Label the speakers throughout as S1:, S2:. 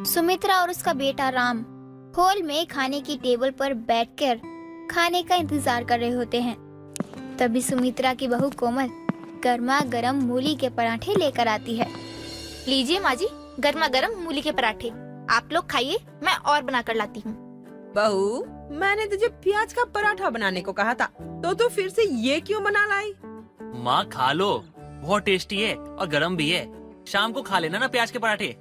S1: सुमित्रा और उसका बेटा राम हॉल में खाने की टेबल पर बैठकर खाने का इंतजार कर रहे होते हैं। तभी सुमित्रा की बहू कोमल गर्मा गर्म मूली के पराठे लेकर आती है।
S2: लीजिए माँ जी, गर्मा गर्म मूली के पराठे। आप लोग खाइए, मैं और बना कर लाती हूँ।
S3: बहू, मैंने तुझे प्याज का पराठा बनाने को कहा था, तो तू फिर से ये क्यों बना लाई?
S4: माँ खा लो, बहुत टेस्टी है और गरम भी है। शाम को खा लेना ना प्याज के पराठे।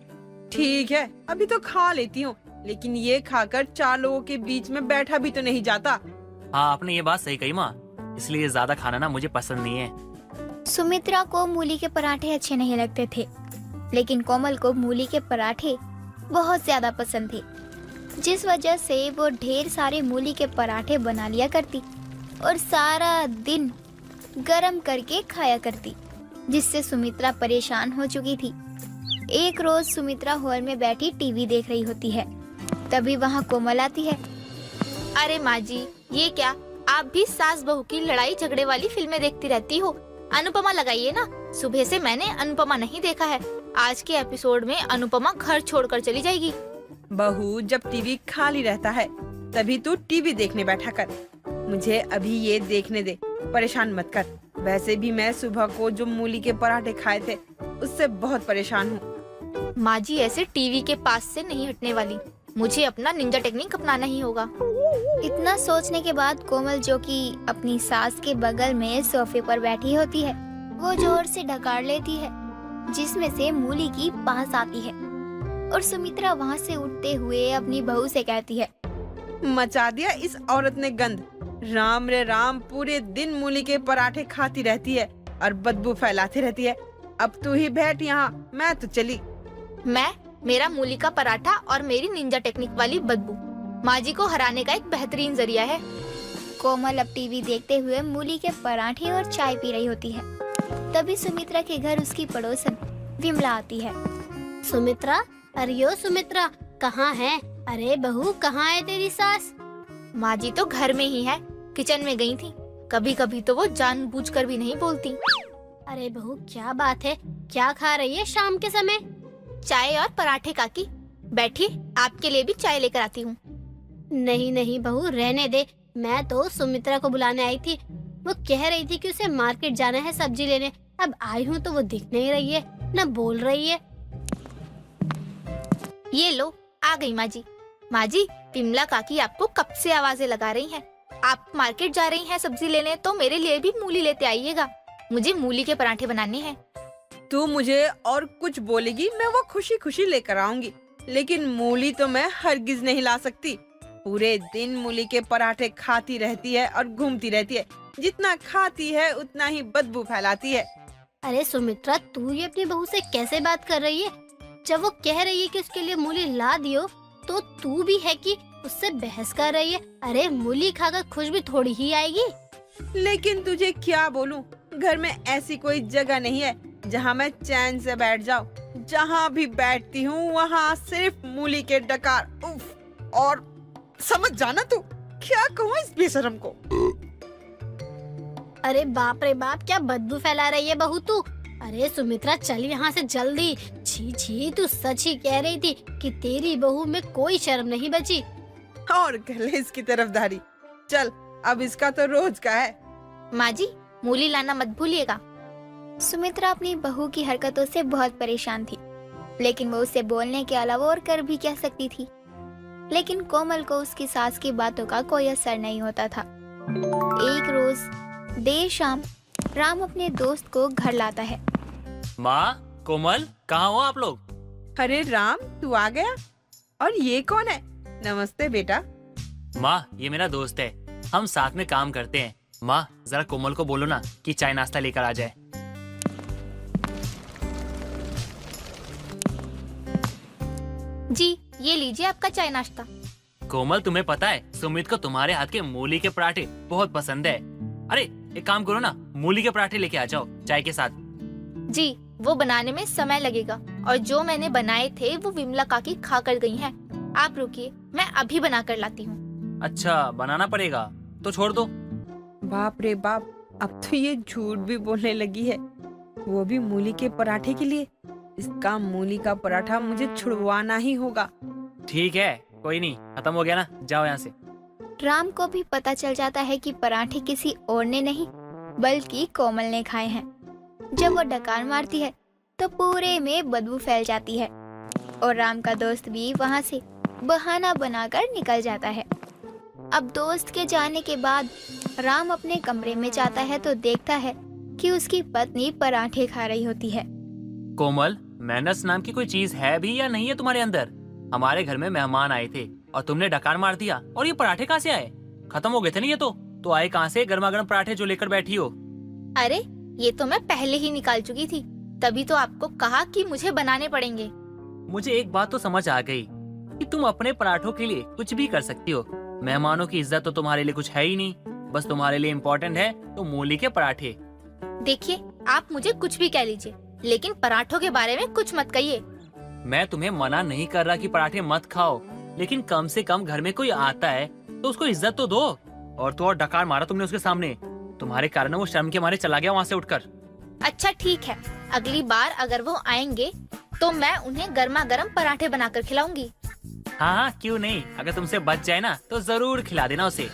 S3: ठीक है, अभी तो खा लेती हूँ, लेकिन ये खाकर 4 लोगों के बीच में बैठा भी तो नहीं जाता।
S4: हाँ, आपने ये बात सही कही माँ, इसलिए ज्यादा खाना ना मुझे पसंद नहीं है।
S1: सुमित्रा को मूली के पराठे अच्छे नहीं लगते थे, लेकिन कोमल को मूली के पराठे बहुत ज्यादा पसंद थे, जिस वजह से वो ढेर सारे मूली के पराठे बना लिया करती और सारा दिन गरम करके खाया करती, जिससे सुमित्रा परेशान हो चुकी थी। एक रोज सुमित्रा हॉल में बैठी टीवी देख रही होती है, तभी वहाँ कोमल आती है।
S2: अरे माँ जी, ये क्या, आप भी सास बहू की लड़ाई झगड़े वाली फिल्में देखती रहती हो? अनुपमा लगाइए ना। सुबह से मैंने अनुपमा नहीं देखा है। आज के एपिसोड में अनुपमा घर छोड़कर चली जाएगी।
S3: बहू, जब टीवी खाली रहता है तभी तू टीवी देखने बैठा कर। मुझे अभी ये देखने दे, परेशान मत कर। वैसे भी मैं सुबह को जो मूली के पराठे खाए थे उससे बहुत परेशान हूँ।
S2: माँ जी ऐसे टीवी के पास से नहीं हटने वाली, मुझे अपना निंजा टेक्निक अपनाना ही होगा।
S1: इतना सोचने के बाद कोमल, जो कि अपनी सास के बगल में सोफे पर बैठी होती है, वो जोर से ढकार लेती है, जिसमें से मूली की पास आती है और सुमित्रा वहाँ से उठते हुए अपनी बहू से कहती है,
S3: मचा दिया इस औरत ने गंद। राम रे राम, पूरे दिन मूली के पराठे खाती रहती है और बदबू फैलाती रहती है। अब तू ही बैठ यहाँ, मैं तो चली।
S2: मेरा मूली का पराठा और मेरी निंजा टेक्निक वाली बदबू माँ जी को हराने का एक बेहतरीन जरिया है।
S1: कोमल अब टीवी देखते हुए मूली के पराठे और चाय पी रही होती है। तभी सुमित्रा के घर उसकी पड़ोसन विमला आती है।
S5: सुमित्रा, अरे ओ सुमित्रा, कहाँ है? अरे बहू, कहाँ है तेरी सास?
S2: माँ जी तो घर में ही है, किचन में गई थी। कभी कभी तो वो जानबूझकर भी नहीं बोलती।
S5: अरे बहू, क्या बात है? क्या खा रही है शाम के समय?
S2: चाय और पराठे काकी। बैठिए, आपके लिए भी चाय लेकर आती हूँ।
S5: नहीं नहीं बहू, रहने दे। मैं तो सुमित्रा को बुलाने आई थी। वो कह रही थी कि उसे मार्केट जाना है सब्जी लेने। अब आई हूँ तो वो दिख नहीं रही है, न बोल रही है।
S2: ये लो, आ गई माँ जी। माँ जी, विमला काकी आपको कब से आवाजें लगा रही हैं। आप मार्केट जा रही हैं सब्जी लेने, तो मेरे लिए भी मूली लेते आइएगा। मुझे मूली के पराठे बनाने हैं।
S3: तू मुझे और कुछ बोलेगी, मैं वो खुशी खुशी लेकर आऊंगी, लेकिन मूली तो मैं हरगिज नहीं ला सकती। पूरे दिन मूली के पराठे खाती रहती है और घूमती रहती है। जितना खाती है उतना ही बदबू फैलाती है।
S5: अरे सुमित्रा, तू ये अपनी बहू से कैसे बात कर रही है? जब वो कह रही है कि उसके लिए मूली ला दियो, तो तू भी है कि उससे बहस कर रही है। अरे मूली खाकर खुश भी थोड़ी ही आएगी।
S3: लेकिन तुझे क्या बोलूं, घर में ऐसी कोई जगह नहीं है जहाँ मैं चैन से बैठ जाऊं। जहाँ भी बैठती हूँ वहाँ सिर्फ मूली के डकार। उफ, और समझ जाना तू, क्या कहूँ इस बेशरम को।
S5: अरे बाप रे बाप, क्या बदबू फैला रही है बहू तू। अरे सुमित्रा, चल यहाँ से जल्दी। छी छी, तू सच ही कह रही थी कि तेरी बहू में कोई शर्म नहीं बची।
S3: और गले इसकी तरफदारी। चल, अब इसका तो रोज का है।
S2: माँ जी, मूली लाना मत भूलिएगा।
S1: सुमित्रा अपनी बहू की हरकतों से बहुत परेशान थी, लेकिन वो उसे बोलने के अलावा और कर भी क्या सकती थी। लेकिन कोमल को उसकी सास की बातों का कोई असर नहीं होता था। एक रोज देर शाम राम अपने दोस्त को घर लाता है।
S4: माँ, कोमल, कहाँ हो आप लोग?
S3: अरे राम, तू आ गया? और ये कौन है? नमस्ते बेटा।
S4: माँ, ये मेरा दोस्त है, हम साथ में काम करते हैं। माँ, जरा कोमल को बोलो ना कि चाय नाश्ता लेकर आ जाए।
S2: जी, ये लीजिए आपका चाय नाश्ता।
S4: कोमल, तुम्हें पता है सुमित को तुम्हारे हाथ के मूली के पराठे बहुत पसंद है। अरे एक काम करो ना, मूली के पराठे लेके आ जाओ चाय के साथ।
S2: जी, वो बनाने में समय लगेगा, और जो मैंने बनाए थे वो विमला काकी खा कर गई हैं। आप रुकिए, मैं अभी बना कर लाती हूँ।
S4: अच्छा, बनाना पड़ेगा तो छोड़ दो।
S3: बाप रे बाप, अब तो ये झूठ भी बोलने लगी है, वो भी मूली के पराठे के लिए। इसका मूली का पराठा मुझे छुड़वाना ही होगा।
S4: ठीक है, कोई नहीं, खत्म हो गया ना, जाओ यहाँ से।
S1: राम को भी पता चल जाता है कि पराठे किसी और ने नहीं बल्कि कोमल ने खाए हैं। जब वो डकार मारती है तो पूरे में बदबू फैल जाती है और राम का दोस्त भी वहाँ से बहाना बनाकर निकल जाता है। अब दोस्त के जाने के बाद राम अपने कमरे में जाता है तो देखता है कि उसकी पत्नी पराठे खा रही होती है।
S4: कोमल, मैनर्स नाम की कोई चीज है भी या नहीं है तुम्हारे अंदर? हमारे घर में मेहमान आए थे और तुमने डकार मार दिया, और ये पराठे कहाँ से आए? खत्म हो गए थे ना ये तो आए कहाँ से गर्मा गर्म पराठे जो लेकर बैठी हो?
S2: अरे ये तो मैं पहले ही निकाल चुकी थी, तभी तो आपको कहा कि मुझे बनाने पड़ेंगे।
S4: मुझे एक बात तो समझ आ गई कि तुम अपने पराठों के लिए कुछ भी कर सकती हो। मेहमानों की इज्जत तो तुम्हारे लिए कुछ है ही नहीं, बस तुम्हारे लिए इम्पोर्टेंट है तो मूली के पराठे।
S2: देखिए, आप मुझे कुछ भी कह लीजिए, लेकिन पराठों के बारे में कुछ मत कहिए।
S4: मैं तुम्हें मना नहीं कर रहा कि पराठे मत खाओ, लेकिन कम से कम घर में कोई आता है तो उसको इज्जत तो दो। और तो और डकार मारा तुमने उसके सामने, तुम्हारे कारण वो शर्म के मारे चला गया वहाँ से उठकर।
S2: अच्छा ठीक है, अगली बार अगर वो आएंगे तो मैं उन्हें गर्मा गर्म पराठे बनाकर खिलाऊंगी।
S4: हाँ, क्यों नहीं, अगर तुमसे बच जाए ना तो जरूर खिला देना उसे।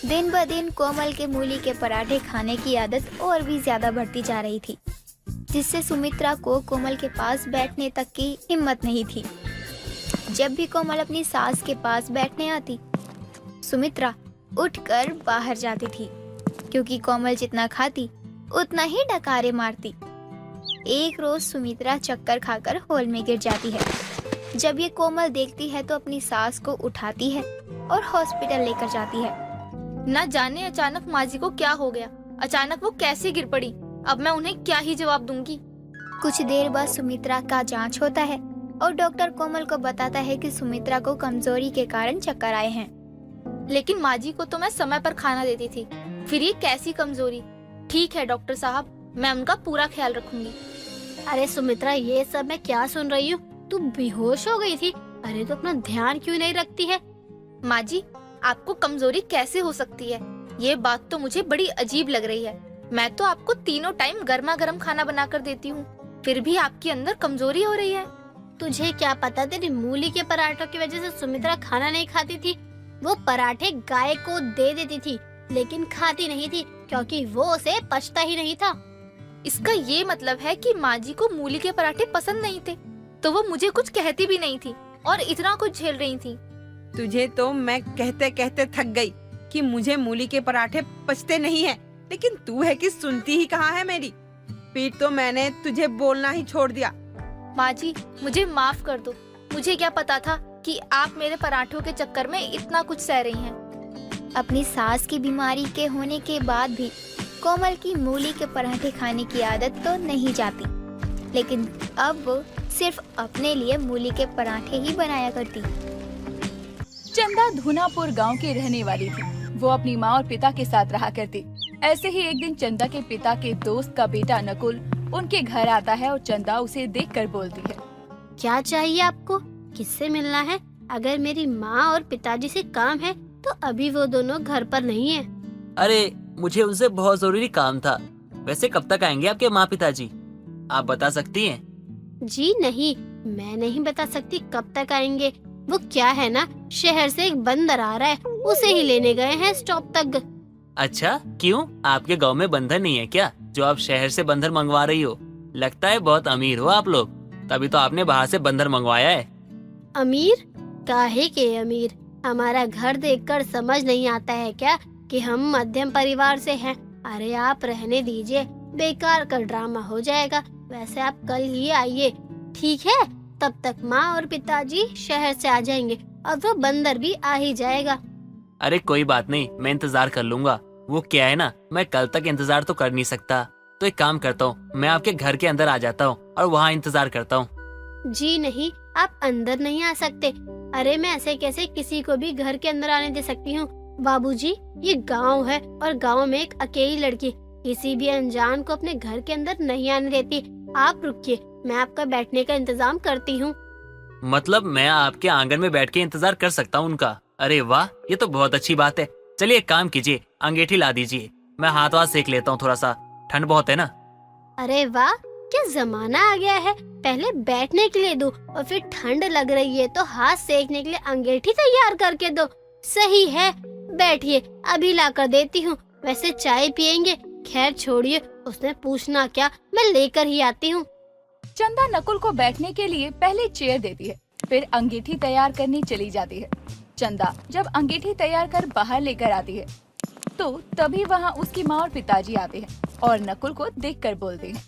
S1: दिन ब दिन कोमल के मूली के पराठे खाने की आदत और भी ज्यादा बढ़ती जा रही थी, जिससे सुमित्रा को कोमल के पास बैठने तक की हिम्मत नहीं थी। जब भी कोमल अपनी सास के पास बैठने आती, सुमित्रा उठकर बाहर जाती थी, क्योंकि कोमल जितना खाती उतना ही डकारे मारती। एक रोज सुमित्रा चक्कर खाकर हॉल में गिर जाती है। जब ये कोमल देखती है तो अपनी सास को उठाती है और हॉस्पिटल लेकर जाती है।
S2: न जाने अचानक माँ जी को क्या हो गया, अचानक वो कैसे गिर पड़ी। अब मैं उन्हें क्या ही जवाब दूंगी।
S1: कुछ देर बाद सुमित्रा का जांच होता है और डॉक्टर कोमल को बताता है कि सुमित्रा को कमजोरी के कारण चक्कर आए हैं।
S2: लेकिन माँ जी को तो मैं समय पर खाना देती थी, फिर ये कैसी कमजोरी। ठीक है डॉक्टर साहब, मैं उनका पूरा ख्याल रखूंगी।
S5: अरे सुमित्रा, ये सब मैं क्या सुन रही हूँ? तू बेहोश हो गई थी। अरे तो अपना ध्यान क्यों नहीं रखती है?
S2: माँ जी, आपको कमजोरी कैसे हो सकती है, ये बात तो मुझे बड़ी अजीब लग रही है। मैं तो आपको तीनों टाइम गर्मा गर्म खाना बनाकर देती हूँ, फिर भी आपके अंदर कमजोरी हो रही है।
S5: तुझे क्या पता, तेरी मूली के पराठों की वजह से सुमित्रा खाना नहीं खाती थी। वो पराठे गाय को दे देती थी, लेकिन खाती नहीं थी क्योंकि वो उसे पचता ही नहीं था।
S2: इसका ये मतलब है कि माँ जी को मूली के पराठे पसंद नहीं थे, तो वो मुझे कुछ कहती भी नहीं थी और इतना कुछ झेल रही थी।
S3: तुझे तो मैं कहते कहते थक गई कि मुझे मूली के पराठे पचते नहीं है, लेकिन तू है कि सुनती ही कहाँ है मेरी। फिर तो मैंने तुझे बोलना ही छोड़ दिया।
S2: माँ जी, मुझे माफ कर दो। मुझे क्या पता था कि आप मेरे पराठों के चक्कर में इतना कुछ सह रही हैं।
S1: अपनी सास की बीमारी के होने के बाद भी कोमल की मूली के पराठे खाने की आदत तो नहीं जाती, लेकिन अब वो सिर्फ अपने लिए मूली के पराठे ही बनाया करती।
S6: चंदा धुनापुर गांव की रहने वाली थी। वो अपनी माँ और पिता के साथ रहा करती। ऐसे ही एक दिन चंदा के पिता के दोस्त का बेटा नकुल उनके घर आता है और चंदा उसे देखकर बोलती है,
S5: क्या चाहिए आपको? किससे मिलना है? अगर मेरी माँ और पिताजी से काम है तो अभी वो दोनों घर पर नहीं है।
S4: अरे, मुझे उनसे बहुत जरूरी काम था। वैसे कब तक आएंगे आपके माँ पिताजी, आप बता सकती हैं?
S5: जी नहीं, मैं नहीं बता सकती कब तक आएंगे। वो क्या है ना, शहर से एक बंदर आ रहा है, उसे ही लेने गए हैं स्टॉप तक।
S4: अच्छा, क्यों? आपके गांव में बंदर नहीं है क्या, जो आप शहर से बंदर मंगवा रही हो? लगता है बहुत अमीर हो आप लोग, तभी तो आपने बाहर से बंदर मंगवाया है।
S5: अमीर? काहे के अमीर? हमारा घर देखकर समझ नहीं आता है क्या कि हम मध्यम परिवार से हैं? अरे आप रहने दीजिए, बेकार का ड्रामा हो जाएगा। वैसे आप कल ही आइए, ठीक है? तब तक माँ और पिताजी शहर से आ जाएंगे और वो बंदर भी आ ही जाएगा।
S4: अरे कोई बात नहीं, मैं इंतजार कर लूंगा। वो क्या है ना, मैं कल तक इंतजार तो कर नहीं सकता, तो एक काम करता हूँ, मैं आपके घर के अंदर आ जाता हूँ और वहाँ इंतजार करता हूँ।
S5: जी नहीं, आप अंदर नहीं आ सकते। अरे मैं ऐसे कैसे किसी को भी घर के अंदर आने दे सकती हूँ? बाबूजी, ये गांव है और गांव में एक अकेली लड़की किसी भी अनजान को अपने घर के अंदर नहीं आने देती। आप रुकिए, मैं आपका बैठने का इंतजाम करती हूँ।
S4: मतलब मैं आपके आंगन में बैठ के इंतजार कर सकता हूँ उनका? अरे वाह, ये तो बहुत अच्छी बात है। चलिए एक काम कीजिए, अंगीठी ला दीजिए, मैं हाथ वाथ सेक लेता हूँ, थोड़ा सा ठंड बहुत है ना।
S5: अरे वाह, क्या जमाना आ गया है, पहले बैठने के लिए दो और फिर ठंड लग रही है तो हाथ सेकने के लिए अंगीठी तैयार करके दो। सही है, बैठिए, अभी ला कर देती हूँ। वैसे चाय पियेंगे? खैर छोड़िए, उसने पूछना क्या, मैं लेकर ही आती हूँ।
S6: चंदा नकुल को बैठने के लिए पहले चेयर देती है, फिर अंगीठी तैयार करने चली जाती है। चंदा जब अंगीठी तैयार कर बाहर लेकर आती है तो तभी वहाँ उसकी माँ और पिताजी आते हैं और नकुल को देखकर बोलते हैं,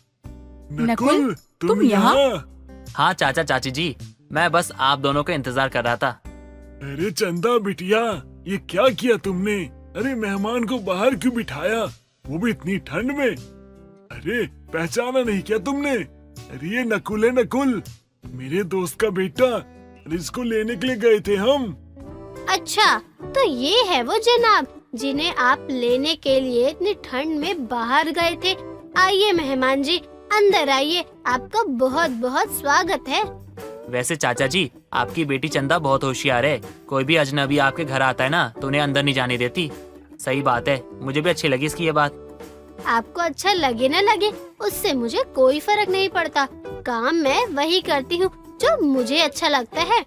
S7: नकुल, तुम यहाँ?
S4: हाँ चाचा चाची जी, मैं बस आप दोनों का इंतजार कर रहा था।
S7: अरे चंदा बिटिया, ये क्या किया तुमने? अरे मेहमान को बाहर क्यों बिठाया, वो भी इतनी ठंड में? अरे पहचाना नहीं क्या तुमने? अरे ये नकुल है, नकुल, मेरे दोस्त का बेटा। अरे इसको लेने के लिए गए थे हम।
S5: अच्छा, तो ये है वो जनाब जिन्हें आप लेने के लिए इतनी ठंड में बाहर गए थे। आइए मेहमान जी, अंदर आइए, आपका बहुत बहुत स्वागत है।
S4: वैसे चाचा जी, आपकी बेटी चंदा बहुत होशियार है। कोई भी अजनबी आपके घर आता है ना तो उन्हें अंदर नहीं जाने देती। सही बात है, मुझे भी अच्छी लगी इसकी ये बात।
S5: आपको अच्छा लगे न लगे उससे मुझे कोई फर्क नहीं पड़ता। काम मैं वही करती हूँ जो मुझे अच्छा लगता है।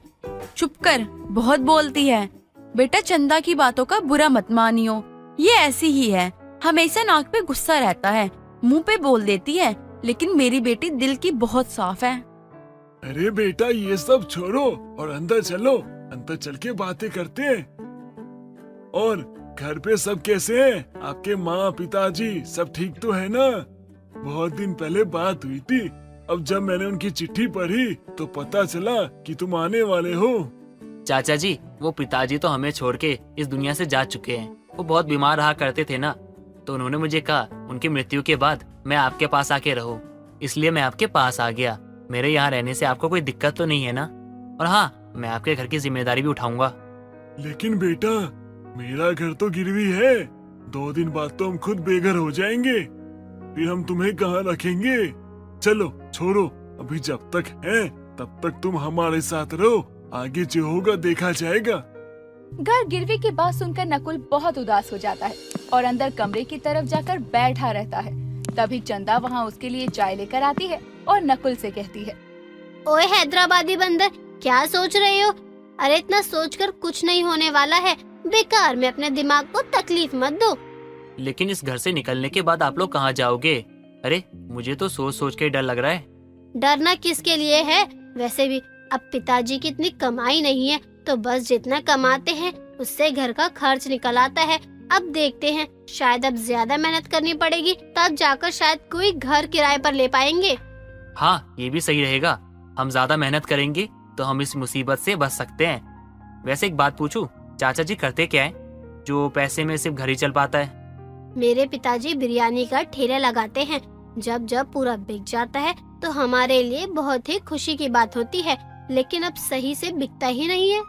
S8: चुप कर, बहुत बोलती है। बेटा चंदा की बातों का बुरा मत मानियो, ये ऐसी ही है, हमेशा नाक पे गुस्सा रहता है, मुंह पे बोल देती है, लेकिन मेरी बेटी दिल की बहुत साफ है।
S7: अरे बेटा ये सब छोड़ो और अंदर चलो, अंदर चल के बातें करते हैं। और घर पे सब कैसे हैं? आपके माँ पिताजी सब ठीक तो है ना? बहुत दिन पहले बात हुई थी, अब जब मैंने उनकी चिट्ठी पढ़ी तो पता चला कि तुम आने वाले हो।
S4: चाचा जी, वो पिताजी तो हमें छोड़ के इस दुनिया से जा चुके हैं। वो बहुत बीमार रहा करते थे ना, तो उन्होंने मुझे कहा उनकी मृत्यु के बाद मैं आपके पास आके रहूं, इसलिए मैं आपके पास आ गया। मेरे यहाँ रहने से आपको कोई दिक्कत तो नहीं है ना? और हाँ, मैं आपके घर की जिम्मेदारी भी उठाऊंगा।
S7: लेकिन बेटा मेरा घर तो गिरवी है, 2 दिन बाद तो हम खुद बेघर हो जाएंगे, फिर हम तुम्हें कहाँ रखेंगे? चलो छोड़ो, अभी जब तक है तब तक तुम हमारे साथ रहो, आगे जो होगा देखा जाएगा।
S6: घर गिरवी की बात सुनकर नकुल बहुत उदास हो जाता है और अंदर कमरे की तरफ जाकर बैठा रहता है। तभी चंदा वहाँ उसके लिए चाय लेकर आती है और नकुल से कहती है,
S5: ओए हैदराबादी बंदर, क्या सोच रहे हो? अरे इतना सोचकर कुछ नहीं होने वाला है, बेकार में अपने दिमाग को तकलीफ मत दो।
S4: लेकिन इस घर से निकलने के बाद आप लोग कहाँ जाओगे? अरे मुझे तो सोच सोच के डर लग रहा है।
S5: डरना किसके लिए है? वैसे भी अब पिताजी की इतनी कमाई नहीं है, तो बस जितना कमाते हैं उससे घर का खर्च निकल आता है। अब देखते हैं, शायद अब ज्यादा मेहनत करनी पड़ेगी, तब जाकर शायद कोई घर किराए पर ले पाएंगे।
S4: हाँ, ये भी सही रहेगा। हम ज्यादा मेहनत करेंगे तो हम इस मुसीबत से बच सकते हैं। वैसे एक बात पूछूं, चाचा जी करते क्या है जो पैसे में सिर्फ घर ही चल पाता है?
S5: मेरे पिताजी बिरयानी का ठेला लगाते हैं। जब जब पूरा बिक जाता है तो हमारे लिए बहुत ही खुशी की बात होती है, लेकिन अब सही से बिकता ही नहीं है।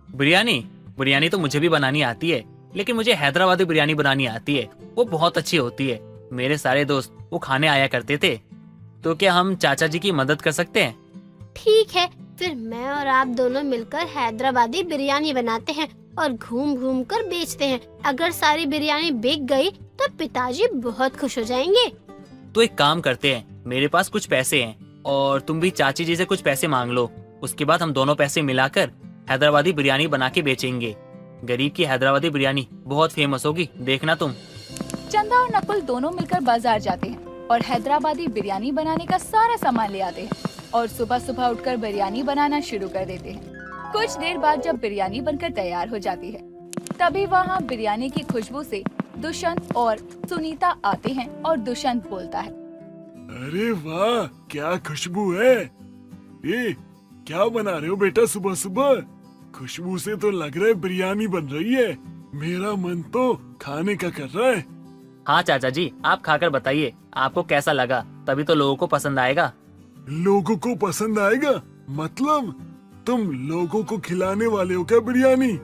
S4: बिरयानी तो मुझे भी बनानी आती है, लेकिन मुझे हैदराबादी बिरयानी बनानी आती है, वो बहुत अच्छी होती है। मेरे सारे दोस्त वो खाने आया करते थे। तो क्या हम चाचा जी की मदद कर सकते हैं?
S5: ठीक है, फिर मैं और आप दोनों मिलकर हैदराबादी बिरयानी बनाते हैं और घूम घूम कर बेचते हैं। अगर सारी बिरयानी बिक गई तो पिताजी बहुत खुश हो जाएंगे।
S4: तो एक काम करते हैं, मेरे पास कुछ पैसे हैं और तुम भी चाची जी से कुछ पैसे मांग लो। उसके बाद हम दोनों पैसे मिलाकर हैदराबादी बिरयानी बना के बेचेंगे। गरीब की हैदराबादी बिरयानी बहुत फेमस होगी, देखना तुम।
S6: चंदा और नकुल दोनों मिलकर बाजार जाते हैं और हैदराबादी बिरयानी बनाने का सारा सामान ले आते हैं और सुबह सुबह उठकर बिरयानी बनाना शुरू कर देते हैं। कुछ देर बाद जब बिरयानी बनकर तैयार हो जाती है, तभी वहाँ बिरयानी की खुशबू से दुष्यंत और सुनीता आते हैं और दुष्यंत बोलता है,
S7: अरे वाह, क्या खुशबू है! ये क्या बना रहे हो बेटा सुबह सुबह? खुशबू से तो लग रहा है बिरयानी बन रही है। मेरा मन तो खाने का कर रहा है।
S4: हाँ चाचा जी, आप खाकर बताइए आपको कैसा लगा, तभी तो लोगों को पसंद आएगा।
S7: लोगों को पसंद आएगा? मतलब तुम लोगों को खिलाने वाले हो क्या बिरयानी?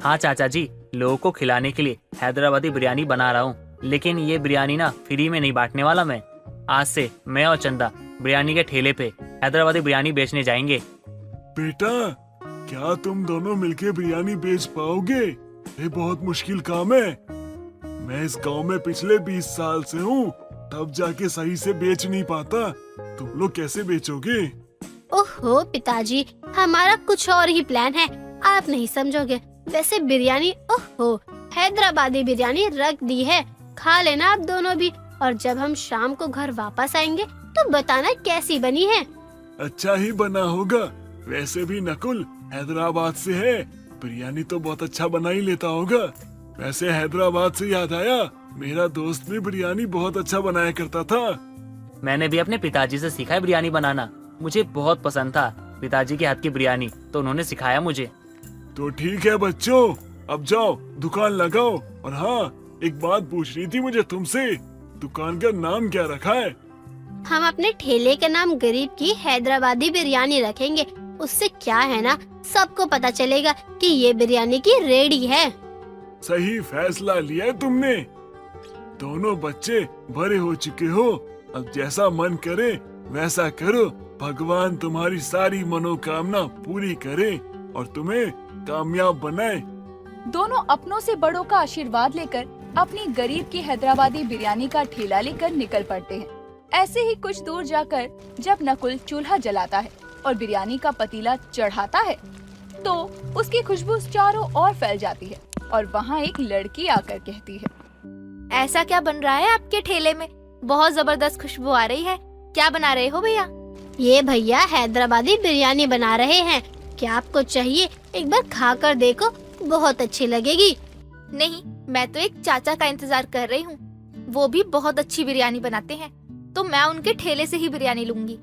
S4: हाँ चाचा जी, लोगों को खिलाने के लिए हैदराबादी बिरयानी बना रहा हूँ, लेकिन ये बिरयानी ना फ्री में नहीं बांटने वाला मैं। आज से मैं और चंदा बिरयानी के ठेले पे हैदराबादी बिरयानी बेचने जाएंगे।
S7: बेटा क्या तुम दोनों मिलके बिरयानी बेच पाओगे? ये बहुत मुश्किल काम है। मैं इस गांव में पिछले 20 साल से हूँ तब जाके सही से बेच नहीं पाता। तुम लोग कैसे बेचोगे?
S5: ओहो पिताजी, हमारा कुछ और ही प्लान है, आप नहीं समझोगे। वैसे बिरयानी, ओहो हैदराबादी बिरयानी रख दी है, खा लेना आप दोनों भी। और जब हम शाम को घर वापस आएंगे तो बताना कैसी बनी है।
S7: अच्छा ही बना होगा। वैसे भी नकुल हैदराबाद से है, बिरयानी तो बहुत अच्छा बना ही लेता होगा। वैसे हैदराबाद से याद आया, मेरा दोस्त भी बिरयानी बहुत अच्छा बनाया करता था।
S4: मैंने भी अपने पिताजी से सीखा है बिरयानी बनाना। मुझे बहुत पसंद था पिताजी के हाथ की बिरयानी, तो उन्होंने सिखाया मुझे।
S7: तो ठीक है बच्चों, अब जाओ दुकान लगाओ। और हाँ, एक बात पूछनी थी मुझे तुमसे, दुकान का नाम क्या रखा है?
S5: हम अपने ठेले का नाम गरीब की हैदराबादी बिरयानी रखेंगे। उससे क्या है ना, सबको पता चलेगा कि ये बिरयानी की रेडी है।
S7: सही फैसला लिया है तुमने। दोनों बच्चे बड़े हो चुके हो, अब जैसा मन करे वैसा करो। भगवान तुम्हारी सारी मनोकामना पूरी करे और तुम्हें कामयाब बनाए।
S6: दोनों अपनों से बड़ों का आशीर्वाद लेकर अपनी गरीब की हैदराबादी बिरयानी का ठेला लेकर निकल पड़ते हैं। ऐसे ही कुछ दूर जाकर जब नकुल चूल्हा जलाता है और बिरयानी का पतीला चढ़ाता है तो उसकी खुशबू चारों ओर फैल जाती है और वहाँ एक लड़की आकर कहती है,
S2: ऐसा क्या बन रहा है आपके ठेले में? बहुत जबरदस्त खुशबू आ रही है। क्या बना रहे हो भैया?
S5: ये भैया हैदराबादी बिरयानी बना रहे हैं। क्या आपको चाहिए? एक बार खा कर देखो, बहुत अच्छी लगेगी।
S2: नहीं, मैं तो एक चाचा का इंतजार कर रही हूँ। वो भी बहुत अच्छी बिरयानी बनाते हैं, तो मैं उनके ठेले से ही बिरयानी लूंगी।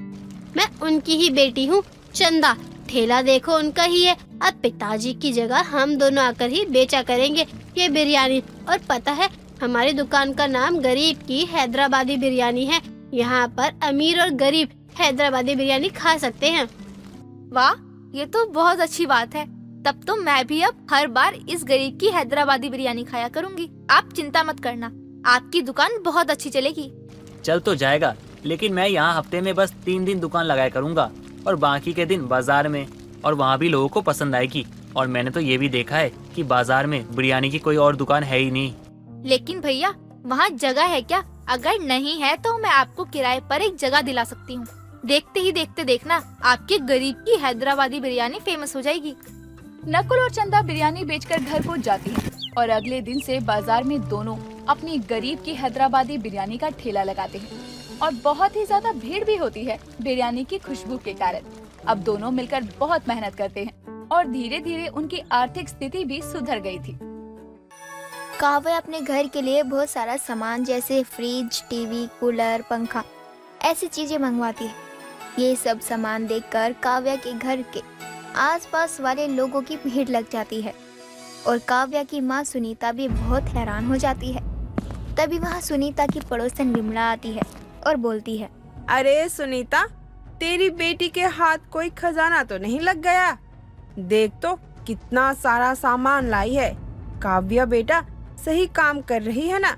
S5: मैं उनकी ही बेटी हूँ चंदा, ठेला देखो उनका ही है। अब पिताजी की जगह हम दोनों आकर ही बेचा करेंगे ये बिरयानी। और पता है, हमारी दुकान का नाम गरीब की हैदराबादी बिरयानी है। यहाँ पर अमीर और गरीब हैदराबादी बिरयानी खा सकते हैं।
S2: वाह, ये तो बहुत अच्छी बात है। तब तो मैं भी अब हर बार इस गरीब की हैदराबादी बिरयानी खाया करूंगी। आप चिंता मत करना, आपकी दुकान बहुत अच्छी चलेगी।
S4: चल तो जाएगा, लेकिन मैं यहाँ हफ्ते में बस 3 दिन दुकान लगाया करूँगा और बाकी के दिन बाजार में, और वहाँ भी लोगों को पसंद आएगी। और मैंने तो ये भी देखा है कि बाजार में बिरयानी की कोई और दुकान है ही नहीं।
S2: लेकिन भैया, वहाँ जगह है क्या? अगर नहीं है तो मैं आपको किराए पर एक जगह दिला सकती हूँ। देखते ही देखते देखना, आपके गरीब की हैदराबादी बिरयानी फेमस हो जाएगी।
S6: नकुल और चंदा बिरयानी बेचकर घर पहुंच जाती हैं और अगले दिन से बाजार में दोनों अपनी गरीब की हैदराबादी बिरयानी का ठेला लगाते हैं और बहुत ही ज्यादा भीड़ भी होती है बिरयानी की खुशबू के कारण। अब दोनों मिलकर बहुत मेहनत करते हैं और धीरे धीरे उनकी आर्थिक स्थिति भी सुधर गई थी।
S1: काव्या अपने घर के लिए बहुत सारा सामान जैसे फ्रिज, टीवी, कूलर, पंखा ऐसी चीजें मंगवाती है। ये सब सामान देखकर काव्या के घर के आसपास वाले लोगों की भीड़ लग जाती है और काव्या की माँ सुनीता भी बहुत हैरान हो जाती है। तभी वहाँ सुनीता की पड़ोसन विमला आती है और बोलती है,
S3: अरे सुनीता, तेरी बेटी के हाथ कोई खजाना तो नहीं लग गया? देख तो कितना सारा सामान लाई है। काव्या बेटा सही काम कर रही है ना?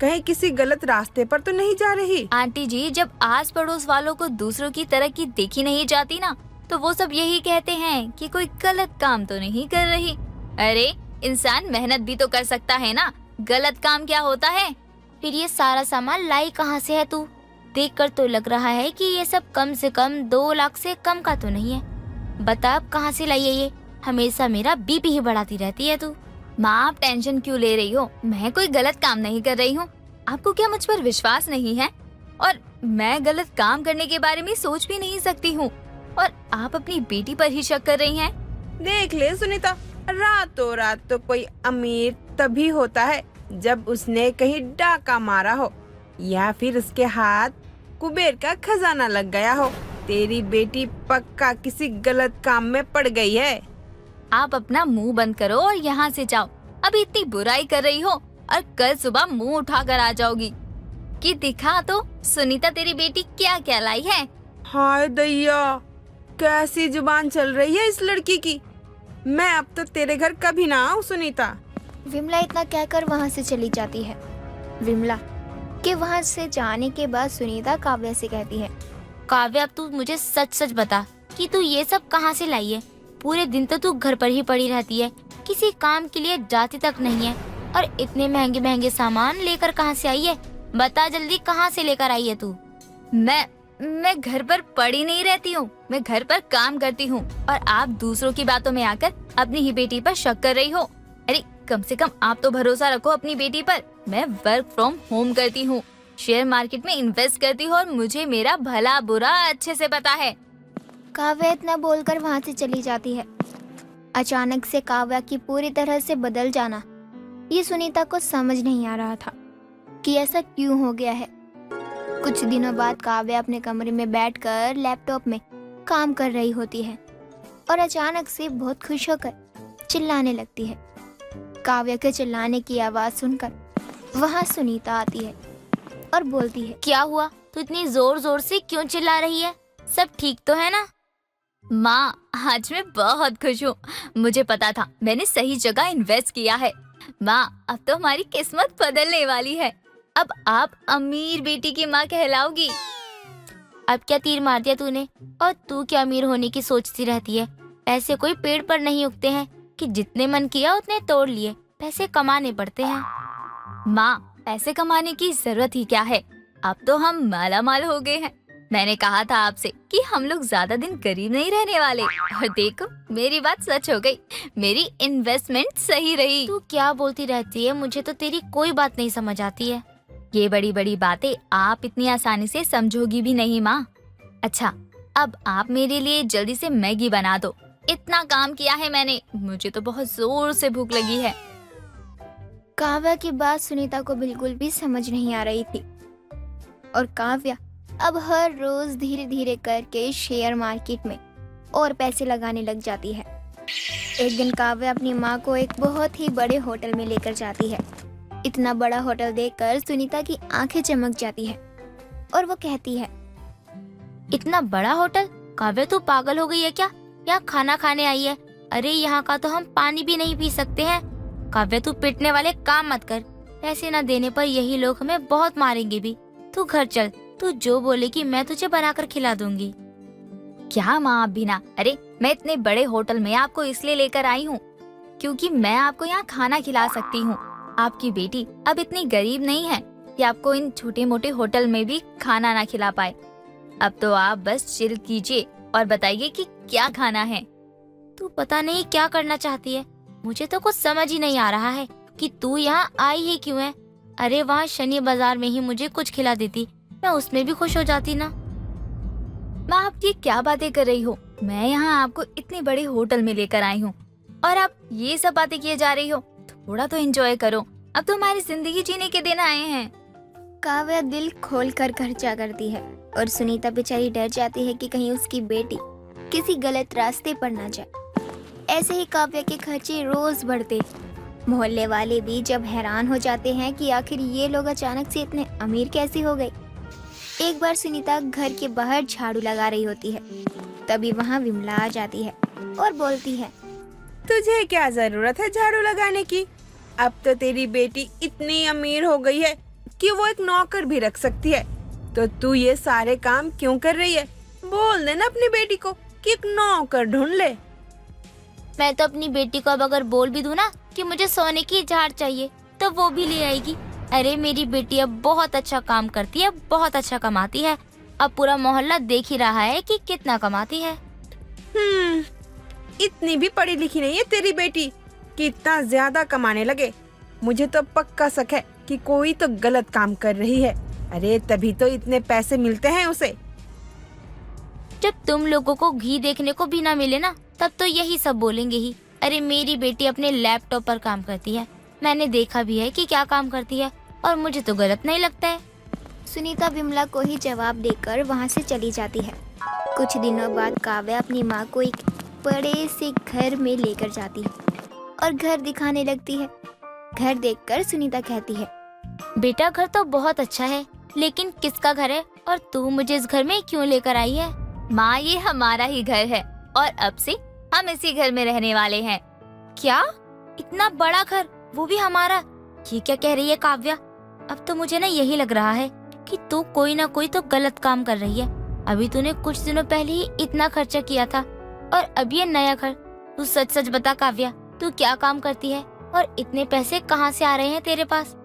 S3: कहीं किसी गलत रास्ते पर तो नहीं जा रही?
S2: आंटी जी, जब आस पड़ोस वालों को दूसरों की तरक्की देखी नहीं जाती ना, तो वो सब यही कहते हैं कि कोई गलत काम तो नहीं कर रही। अरे, इंसान मेहनत भी तो कर सकता है ना, गलत काम क्या होता है? फिर ये सारा सामान लाई कहाँ से है तू? देखकर तो लग रहा है कि ये सब कम से कम 2 लाख से कम का तो नहीं है। बता अब कहाँ से लाई है ये? हमेशा मेरा बीपी ही बढ़ाती रहती है तू। माँ, आप टेंशन क्यों ले रही हो? मैं कोई गलत काम नहीं कर रही हूँ। आपको क्या मुझ पर विश्वास नहीं है? और मैं गलत काम करने के बारे में सोच भी नहीं सकती हूँ, और आप अपनी बेटी पर ही शक कर रही हैं।
S3: देख ले सुनीता, रातों रात तो कोई अमीर तभी होता है जब उसने कहीं डाका मारा हो या फिर उसके हाथ कुबेर का खजाना लग गया हो। तेरी बेटी पक्का किसी गलत काम में पड़ गई है।
S2: आप अपना मुंह बंद करो और यहाँ से जाओ। अभी इतनी बुराई कर रही हो और कल सुबह मुंह उठाकर आ जाओगी। कि दिखा तो सुनीता तेरी बेटी क्या क्या लाई है।
S3: हाय दैया, कैसी जुबान चल रही है इस लड़की की। मैं अब तो तेरे घर कभी ना आऊँ सुनीता।
S1: विमला इतना कहकर वहाँ से चली जाती है। विमला के वहाँ से जाने के बाद सुनीता काव्या से कहती है,
S2: काव्या, अब तू मुझे सच सच बता कि तू ये सब कहाँ से लाई है? पूरे दिन तो तू घर पर ही पड़ी रहती है, किसी काम के लिए जाती तक नहीं है, और इतने महंगे महंगे सामान लेकर कहाँ से आई है? बता जल्दी, कहाँ से लेकर आई है तू? मैं घर पर पड़ी नहीं रहती हूँ, मैं घर पर काम करती हूँ और आप दूसरों की बातों में आकर अपनी ही बेटी पर शक कर रही हो। अरे कम से कम आप तो भरोसा रखो अपनी बेटी पर। मैं वर्क फ्रॉम होम करती हूँ, शेयर मार्केट में इन्वेस्ट करती हूँ और मुझे मेरा भला बुरा अच्छे से पता है।
S1: काव्या इतना बोलकर वहाँ से चली जाती है। अचानक से काव्या की पूरी तरह से बदल जाना, ये सुनीता को समझ नहीं आ रहा था कि ऐसा क्यों हो गया है। कुछ दिनों बाद काव्या अपने कमरे में बैठकर लैपटॉप में काम कर रही होती है और अचानक से बहुत खुश होकर चिल्लाने लगती है। काव्या के चिल्लाने की आवाज सुनकर वहाँ सुनीता आती है और बोलती है,
S2: क्या हुआ? तू इतनी जोर जोर से क्यों चिल्ला रही है? सब ठीक तो है ना? माँ, आज मैं बहुत खुश हूँ। मुझे पता था मैंने सही जगह इन्वेस्ट किया है। माँ, अब तो हमारी किस्मत बदलने वाली है। अब आप अमीर बेटी की माँ कहलाओगी। अब क्या तीर मार दिया तूने? और तू क्या अमीर होने की सोचती रहती है? पैसे कोई पेड़ पर नहीं उगते हैं कि जितने मन किया उतने तोड़ लिए। पैसे कमाने पड़ते हैं। माँ, पैसे कमाने की जरूरत ही क्या है? अब तो हम माला माल हो गए हैं। मैंने कहा था आपसे कि हम लोग ज्यादा दिन गरीब नहीं रहने वाले, और देखो मेरी बात सच हो गई। मेरी इन्वेस्टमेंट सही रही। तू क्या बोलती रहती है? मुझे तो तेरी कोई बात नहीं समझ आती है। ये बड़ी बड़ी बातें आप इतनी आसानी से समझोगी भी नहीं माँ। अच्छा, अब आप मेरे लिए जल्दी से मैगी बना दो। इतना काम किया है मैंने, मुझे तो बहुत जोर से भूख लगी है।
S1: काव्या की बात सुनीता को बिल्कुल भी समझ नहीं आ रही थी और काव्या अब हर रोज धीरे धीरे करके शेयर मार्केट में और पैसे लगाने लग जाती है। एक दिन काव्या अपनी माँ को एक बहुत ही बड़े होटल में लेकर जाती है। इतना बड़ा होटल देखकर सुनीता की आंखें चमक जाती है और वो कहती है,
S2: इतना बड़ा होटल? काव्या तू पागल हो गई है क्या? यहाँ खाना खाने आई है? अरे यहाँ का तो हम पानी भी नहीं पी सकते हैं। काव्या तू पिटने वाले काम मत कर। पैसे न देने पर यही लोग हमें बहुत मारेंगे भी। तू घर चल, तू जो बोलेगी मैं तुझे बनाकर खिला दूंगी। क्या माँ, आप भी ना? अरे मैं इतने बड़े होटल में आपको इसलिए लेकर आई हूँ क्योंकि मैं आपको यहाँ खाना खिला सकती हूँ। आपकी बेटी अब इतनी गरीब नहीं है कि आपको इन छोटे मोटे होटल में भी खाना ना खिला पाए। अब तो आप बस चिल कीजिए और बताइए कि क्या खाना है। तू पता नहीं क्या करना चाहती है। मुझे तो कुछ समझ ही नहीं आ रहा है कि तू यहाँ आई ही क्यों है। अरे वहाँ शनि बाजार में ही मुझे कुछ खिला देती, मैं उसमें भी खुश हो जाती ना। माँ, आप ये क्या बातें कर रही हो? मैं यहाँ आपको इतने बड़े होटल में लेकर आई हूँ और आप ये सब बातें किए जा रही हो। थोड़ा तो एंजॉय करो, अब तो हमारी जिंदगी जीने के दिन आए हैं।
S1: काव्या दिल खोल कर खर्चा करती है और सुनीता बेचारी डर जाती है कि कहीं उसकी बेटी किसी गलत रास्ते पर ना जाए। ऐसे ही काव्या के खर्चे रोज बढ़ते। मोहल्ले वाले भी जब हैरान हो जाते हैं कि आखिर ये लोग अचानक से इतने अमीर कैसे हो गए। एक बार सुनीता घर के बाहर झाड़ू लगा रही होती है, तभी वहाँ विमला आ जाती है और बोलती है,
S3: तुझे क्या जरूरत है झाड़ू लगाने की? अब तो तेरी बेटी इतनी अमीर हो गई है कि वो एक नौकर भी रख सकती है। तो तू ये सारे काम क्यों कर रही है? बोल देना अपनी बेटी को कि एक नौकर ढूंढ ले।
S2: मैं तो अपनी बेटी को अब अगर बोल भी दूँ ना कि मुझे सोने की झाड़ चाहिए तो वो भी ले आएगी। अरे मेरी बेटी अब बहुत अच्छा काम करती है, बहुत अच्छा कमाती है। अब पूरा मोहल्ला देख ही रहा है कि कितना कमाती है।
S3: इतनी भी पढ़ी लिखी नहीं है तेरी बेटी कि इतना ज्यादा कमाने लगे। मुझे तो पक्का शक है कि कोई तो गलत काम कर रही है। अरे तभी तो इतने पैसे मिलते हैं उसे।
S2: जब तुम लोगों को घी देखने को भी ना मिले ना, तब तो यही सब बोलेंगे ही। अरे मेरी बेटी अपने लैपटॉप पर काम करती है, मैंने देखा भी है कि क्या काम करती है और मुझे तो गलत नहीं लगता है।
S1: सुनीता विमला को ही जवाब देकर वहाँ से चली जाती है। कुछ दिनों बाद काव्या अपनी माँ को एक बड़े से घर में लेकर जाती है और घर दिखाने लगती है। घर देखकर सुनीता कहती है,
S2: बेटा घर तो बहुत अच्छा है, लेकिन किसका घर है और तू मुझे इस घर में क्यों लेकर आई है? माँ, ये हमारा ही घर है और अब से हम इसी घर में रहने वाले हैं। क्या? इतना बड़ा घर, वो भी हमारा? ये क्या कह रही है काव्या? अब तो मुझे ना यही लग रहा है कि तू कोई ना कोई तो गलत काम कर रही है। अभी तूने कुछ दिनों पहले ही इतना खर्चा किया था और अब ये नया घर। तू सच सच बता काव्या, तू क्या काम करती है और इतने पैसे कहाँ से आ रहे हैं तेरे पास?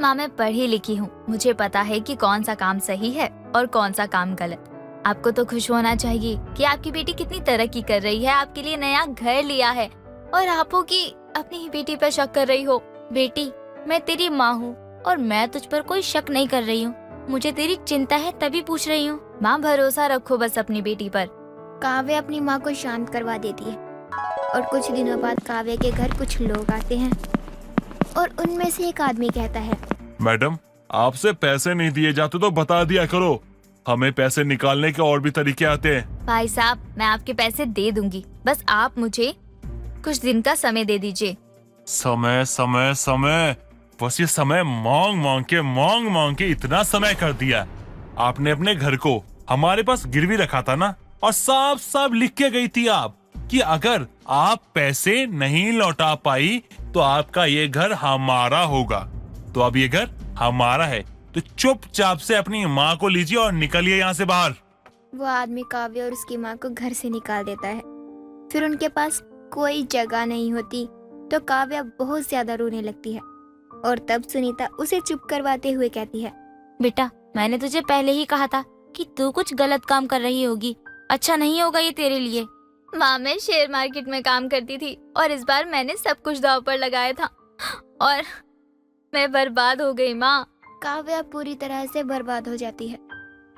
S2: माँ मैं पढ़ी लिखी हूँ, मुझे पता है कि कौन सा काम सही है और कौन सा काम गलत। आपको तो खुश होना चाहिए कि आपकी बेटी कितनी तरक्की कर रही है, आपके लिए नया घर लिया है, और आप हो कि अपनी ही बेटी पर शक कर रही हो। बेटी, मैं तेरी माँ हूँ और मैं तुझ पर कोई शक नहीं कर रही हूँ। मुझे तेरी चिंता है तभी पूछ रही हूँ। माँ भरोसा रखो बस अपनी बेटी पर।
S1: काव्य अपनी माँ को शांत करवा देती है और कुछ दिनों बाद काव्य के घर कुछ लोग आते हैं और उनमें से एक आदमी कहता है,
S7: मैडम, आपसे पैसे नहीं दिए जाते तो बता दिया करो, हमें पैसे निकालने के और भी तरीके आते हैं।
S2: भाई साहब, मैं आपके पैसे दे दूंगी, बस आप मुझे कुछ दिन का समय दे दीजिए।
S7: समय समय समय, बस ये समय मांग मांग के इतना समय कर दिया। आपने अपने घर को हमारे पास गिरवी रखा था ना, और साफ साफ लिख के गई थी आप कि अगर आप पैसे नहीं लौटा पाई तो आपका ये घर हमारा होगा। तो अब ये घर हमारा है, तो चुपचाप से अपनी माँ को लीजिए और निकलिए यहाँ से बाहर।
S1: वो आदमी काव्य और उसकी माँ को घर से निकाल देता है। फिर उनके पास कोई जगह नहीं होती तो काव्य बहुत ज्यादा रोने लगती है और तब सुनीता उसे चुप करवाते हुए कहती है,
S2: बेटा, मैंने तुझे पहले ही कहा था कि तू कुछ गलत काम कर रही होगी, अच्छा नहीं होगा ये तेरे लिए। माँ, मैं शेयर मार्केट में काम करती थी और इस बार मैंने सब कुछ दांव पर लगाया था और मैं बर्बाद हो गई। माँ,
S1: काव्या पूरी तरह से बर्बाद हो जाती है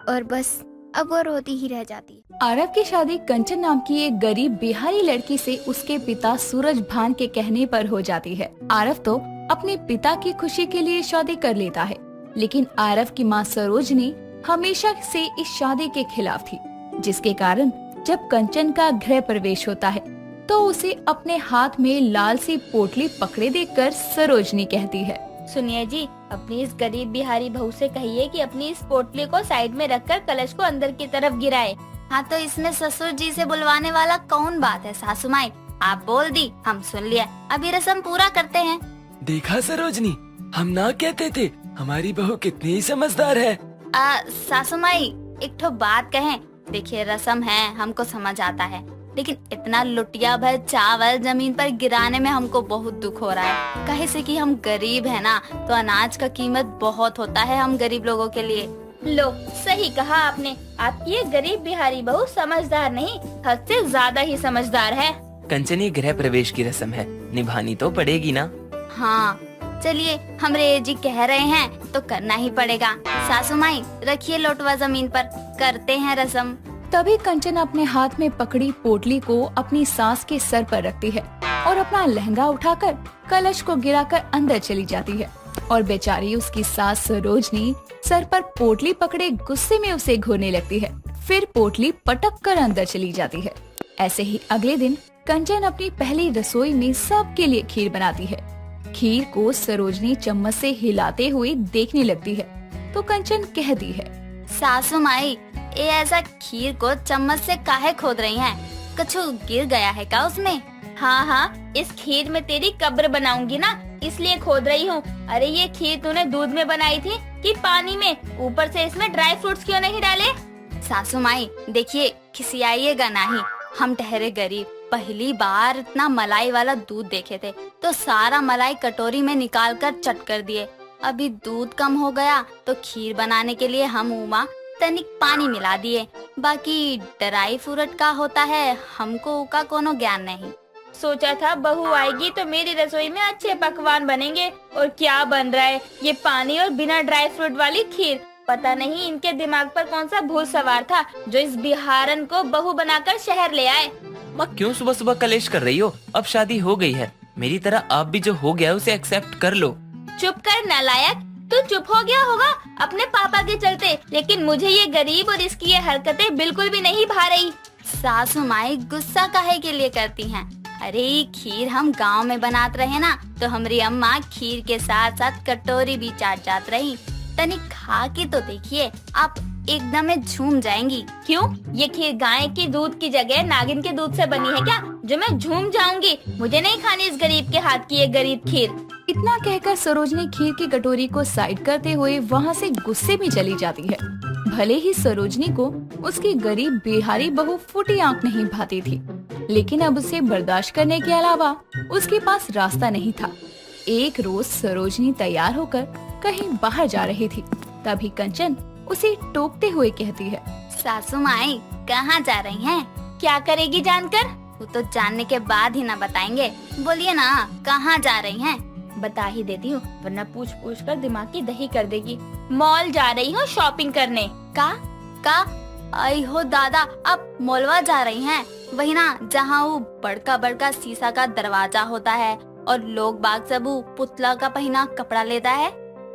S1: और बस अब वो रोती ही रह जाती है।
S6: आरव की शादी कंचन नाम की एक गरीब बिहारी लड़की से उसके पिता सूरज भान के कहने पर हो जाती है। आरव तो अपने पिता की खुशी के लिए शादी कर लेता है, लेकिन आरव की माँ सरोजनी हमेशा से इस शादी के खिलाफ थी, जिसके कारण जब कंचन का गृह प्रवेश होता है तो उसे अपने हाथ में लाल सी पोटली पकड़े देखकर सरोजनी कहती है,
S2: सुनिए जी, अपनी इस गरीब बिहारी बहू से कहिए कि अपनी इस पोटली को साइड में रखकर कलश को अंदर की तरफ गिराए।
S5: हाँ, तो इसमें ससुर जी से बुलवाने वाला कौन बात है सासू माई, आप बोल दी, हम सुन लिया, अभी रस्म पूरा करते हैं।
S9: देखा सरोजनी, हम ना कहते थे, हमारी बहू कितनी ही समझदार है।
S5: सासू माई, एक ठो बात कहें, देखिए रस्म है, हमको समझ आता है, लेकिन इतना लुटिया भर चावल जमीन पर गिराने में हमको बहुत दुख हो रहा है। कहे से कि हम गरीब है ना, तो अनाज का कीमत बहुत होता है हम गरीब लोगों के लिए।
S2: लो, सही कहा आपने, आपकी ये गरीब बिहारी बहू समझदार नहीं, हद से ज्यादा ही समझदार है।
S9: कंचनी, गृह प्रवेश की रस्म है, निभानी तो पड़ेगी ना।
S5: हाँ, चलिए, हमरे जी कह रहे हैं तो करना ही पड़ेगा। सासू माई, रखिए लोटवा जमीन पर, करते हैं रस्म।
S6: तभी कंचन अपने हाथ में पकड़ी पोटली को अपनी सास के सर पर रखती है और अपना लहंगा उठाकर कलश को गिराकर अंदर चली जाती है, और बेचारी उसकी सास सरोजनी सर पर पोटली पकड़े गुस्से में उसे घूरने लगती है। फिर पोटली पटक कर अंदर चली जाती है। ऐसे ही अगले दिन कंचन अपनी पहली रसोई में सबके लिए खीर बनाती है। खीर को सरोजनी चम्मच से हिलाते हुए देखने लगती है तो कंचन कहती है,
S5: सासू माई, ये ऐसा खीर को चम्मच से काहे खोद रही हैं? कछु गिर गया है क्या उसमें?
S2: हाँ हाँ, इस खीर में तेरी कब्र बनाऊंगी ना, इसलिए खोद रही हूँ। अरे ये खीर तूने दूध में बनाई थी कि पानी में? ऊपर से इसमें ड्राई फ्रूट्स क्यों नहीं डाले?
S5: सासू माई, देखिए, खिसियाइएगा नहीं, हम ठहरे गरीब, पहली बार इतना मलाई वाला दूध देखे थे तो सारा मलाई कटोरी में निकाल कर चट कर दिए। अभी दूध कम हो गया तो खीर बनाने के लिए हम उमा तनिक पानी मिला दिए। बाकी ड्राई फ्रूट का होता है, हमको का कोनो ज्ञान नहीं।
S2: सोचा था बहू आएगी तो मेरी रसोई में अच्छे पकवान बनेंगे, और क्या बन रहा है, ये पानी और बिना ड्राई फ्रूट वाली खीर। पता नहीं इनके दिमाग पर कौन सा भूत सवार था जो इस बिहारन को बहू बनाकर शहर ले आए।
S9: माँ, क्यों सुबह सुबह कलेश कर रही हो? अब शादी हो गई है, मेरी तरह आप भी जो हो गया उसे एक्सेप्ट कर लो।
S2: चुप कर नालायक, तू चुप हो गया होगा अपने पापा के चलते, लेकिन मुझे ये गरीब और इसकी ये हरकतें बिल्कुल भी नहीं भा रही।
S5: सासू माई, गुस्सा काहे के लिए करती हैं? अरे खीर हम गांव में बनाते रहे ना, तो हमारी अम्मा खीर के साथ साथ कटोरी भी चाट जात रही। तनिक खा के तो देखिए, आप एकदम झूम जाएंगी।
S2: क्यों, ये खीर गाय की दूध की जगह नागिन के दूध से बनी है क्या, जो मैं झूम जाऊंगी? मुझे नहीं खानी इस गरीब के हाथ की ये गरीब खीर।
S6: इतना कहकर सरोजनी खीर की कटोरी को साइड करते हुए वहाँ से गुस्से में चली जाती है। भले ही सरोजनी को उसकी गरीब बिहारी बहू फूटी आंख नहीं भाती थी, लेकिन अब उसे बर्दाश्त करने के अलावा उसके पास रास्ता नहीं था। एक रोज सरोजनी तैयार होकर कहीं बाहर जा रही थी। तभी कंचन उसे टोकते हुए कहती है,
S5: सासू माई कहाँ जा रही हैं?
S2: क्या करेगी जानकर?
S5: वो तो जानने के बाद ही ना बताएंगे। बोलिए ना, कहाँ जा रही हैं?
S2: बता ही देती हूँ, वरना पूछ पूछ कर दिमाग की दही कर देगी। मॉल जा रही हूँ शॉपिंग करने।
S5: का आई हो दादा, अब मॉलवा जा रही हैं? वही ना जहाँ वो बड़का बड़का शीशा का दरवाजा होता है और लोग बाग सब वो पुतला का पहना कपड़ा लेता है।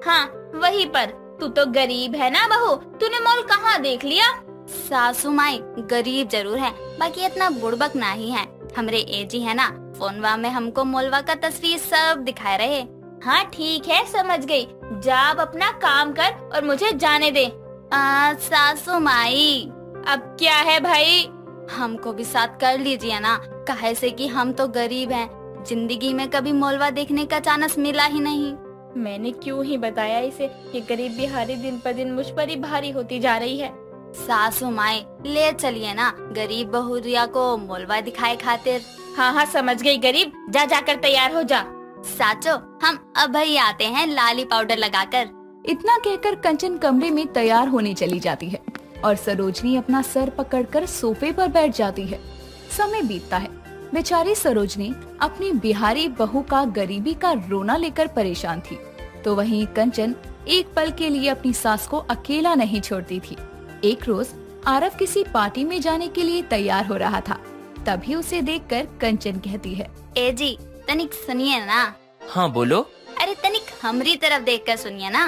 S2: हाँ वही पर। तू तो गरीब है ना बहू, तूने मॉल कहाँ देख लिया?
S5: सासू माई गरीब जरूर है, बाकी इतना बुड़बक नहीं है। हमरे एजी है ना, फोनवा में हमको मॉलवा का तस्वीर सब दिखाए रहे।
S2: हाँ ठीक है, समझ गई। जा अब अपना काम कर और मुझे जाने दे।
S5: सासू माई
S2: अब क्या है भाई?
S5: हमको भी साथ कर लीजिए ना, काहे से कि हम तो गरीब हैं। जिंदगी में कभी मॉलवा देखने का चांस मिला ही नहीं।
S2: मैंने क्यों ही बताया इसे कि गरीब बिहारी दिन पर दिन मुझ पर ही भारी होती जा रही है।
S5: सासू माई ले चलिए ना, गरीब बहुरिया को मॉलवा दिखाए खातिर।
S2: हाँ समझ गई गरीब, जा जाकर तैयार हो जा।
S5: साचो हम अब ही आते हैं लाली पाउडर लगाकर।
S6: इतना कहकर कंचन कमरे में तैयार होने चली जाती है और सरोजनी अपना सर पकड़कर सोफे पर बैठ जाती है। समय बीतता है। बेचारी सरोजनी अपनी बिहारी बहू का गरीबी का रोना लेकर परेशान थी, तो वहीं कंचन एक पल के लिए अपनी सास को अकेला नहीं छोड़ती थी। एक रोज आरव किसी पार्टी में जाने के लिए तैयार हो रहा था। तभी उसे देखकर कंचन कहती है,
S5: ए जी तनिक सुनिए ना।
S9: हाँ बोलो।
S5: अरे तनिक हमरी तरफ देखकर सुनिए ना।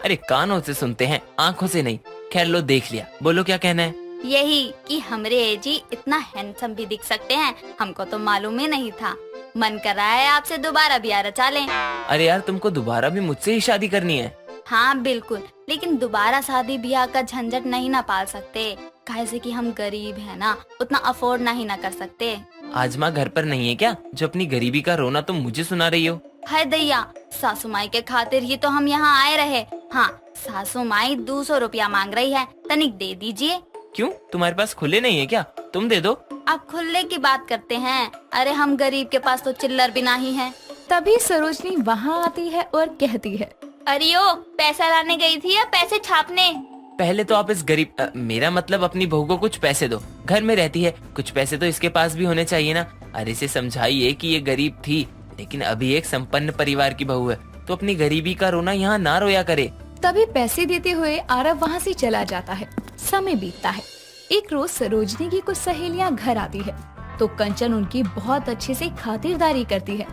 S9: अरे कानों से सुनते हैं, आँखों से नहीं। खैर लो, देख लिया, बोलो क्या कहना है।
S5: यही कि हमरे एजी इतना हैंडसम भी दिख सकते हैं, हमको तो मालूम ही नहीं था। मन कर रहा है आपसे दोबारा ब्याह रचा लें।
S9: अरे यार, तुमको दोबारा भी मुझसे ही शादी करनी है?
S5: हाँ बिल्कुल, लेकिन दोबारा शादी ब्याह का झंझट नहीं ना पाल सकते, काहे से कि हम गरीब हैं ना, उतना अफोर्ड नहीं ना कर सकते।
S9: आज माँ घर पर नहीं है क्या, जो अपनी गरीबी का रोना तुम मुझे सुना रही हो?
S5: हाय दैया, सासू माई के खातिर ही तो हम यहाँ आए रहे। हाँ, सासू माई 200 रुपया मांग रही है, तनिक दे दीजिए।
S9: क्यों, तुम्हारे पास खुले नहीं है क्या? तुम दे दो।
S5: आप खुले की बात करते हैं, अरे हम गरीब के पास तो चिल्लर भी नहीं है।
S6: तभी सरोजनी वहाँ आती है और कहती है,
S2: अरियो पैसा लाने गई थी या पैसे छापने?
S9: पहले तो आप इस गरीब मेरा मतलब अपनी बहू को कुछ पैसे दो, घर में रहती है, कुछ पैसे तो इसके पास भी होने चाहिए ना। अरे इसे समझाइए कि ये गरीब थी, लेकिन अभी एक संपन्न परिवार की बहू है, तो अपनी गरीबी का रोना यहाँ ना रोया करे।
S6: तभी पैसे देते हुए आरव वहाँ से चला जाता है। समय बीतता है। एक रोज सरोजनी की कुछ सहेलियाँ घर आती है, तो कंचन उनकी बहुत अच्छे से खातिरदारी करती है।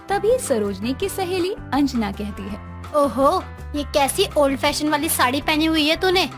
S6: तभी सरोजनी की सहेली अंजना कहती है,
S5: ओहो, ये कैसी ओल्ड फैशन वाली साड़ी पहनी हुई है तूने?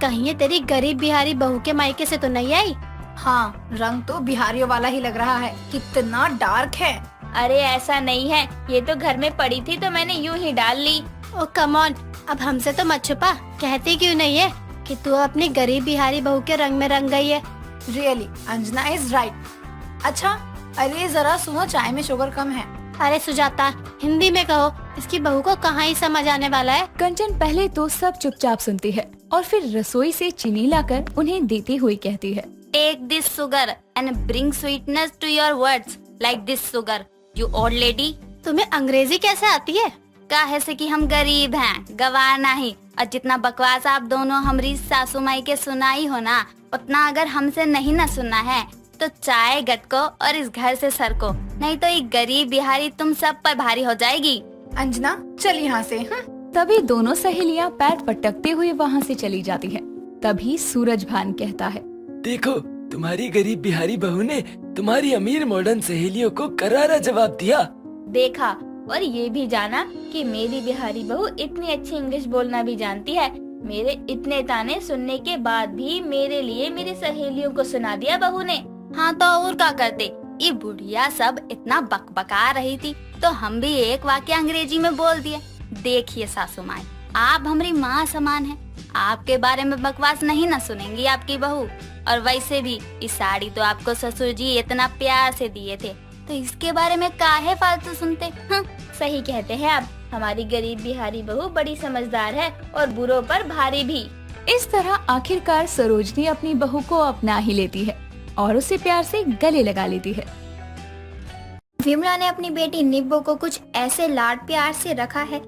S5: कहीं ये तेरी गरीब बिहारी बहू के मायके से तो नहीं आई?
S10: हाँ, रंग तो बिहारियों वाला ही लग रहा है, कितना डार्क है।
S2: अरे ऐसा नहीं है, ये तो घर में पड़ी थी तो मैंने यूं ही डाल ली।
S5: ओ कम ऑन, अब हमसे तो मत छुपा, कहती क्यों नहीं है कि तू अपनी गरीब बिहारी बहू के रंग में रंग गई है?
S10: Really, Anjana is right. अच्छा, अरे जरा सुनो, चाय में शुगर कम है।
S5: अरे सुजाता, हिंदी में कहो, इसकी बहू को कहाँ ही समझ आने वाला है।
S6: कंचन पहले तो सब चुपचाप सुनती है और फिर रसोई से चीनी लाकर उन्हें देते हुए कहती है,
S5: take this sugar and bring sweetness to your words like this sugar, you old lady. तुम्हें अंग्रेजी कैसे आती है? काहे से कि हम गरीब हैं, गवार नहीं। और जितना बकवास आप दोनों हमारी सासू माई के सुनाई हो ना, उतना अगर हमसे नहीं ना सुनना है तो चाय गटको और इस घर से सरको, नहीं तो एक गरीब बिहारी तुम सब पर भारी हो जाएगी।
S10: अंजना चल यहाँ से।
S6: तभी दोनों सहेलियां पैर पटकते हुए वहाँ से चली जाती हैं। तभी सूरज भान कहता है,
S11: देखो, तुम्हारी गरीब बिहारी बहू ने तुम्हारी अमीर मॉडर्न सहेलियों को करारा जवाब दिया।
S2: देखा, और ये भी जाना कि मेरी बिहारी बहू इतनी अच्छी इंग्लिश बोलना भी जानती है। मेरे इतने ताने सुनने के बाद भी मेरे लिए मेरी सहेलियों को सुना दिया बहू ने।
S5: हाँ तो और क्या करते, ये बुढ़िया सब इतना बकबका रही थी तो हम भी एक वाक्य अंग्रेजी में बोल दिए। देखिए सासू माई, आप हमारी माँ समान हैं, आपके बारे में बकवास नहीं ना सुनेंगी आपकी बहू। और वैसे भी इस साड़ी तो आपको ससुर जी इतना प्यार से दिए थे, तो इसके बारे में काहे फालतू सुनते।
S2: सही कहते हैं आप, हमारी गरीब बिहारी बहू बड़ी समझदार है और बुरों पर भारी भी।
S6: इस तरह आखिरकार सरोजनी अपनी बहू को अपना ही लेती है और उसे प्यार से गले लगा लेती है।
S1: विमला ने अपनी बेटी निब्बो को कुछ ऐसे लाड प्यार से रखा है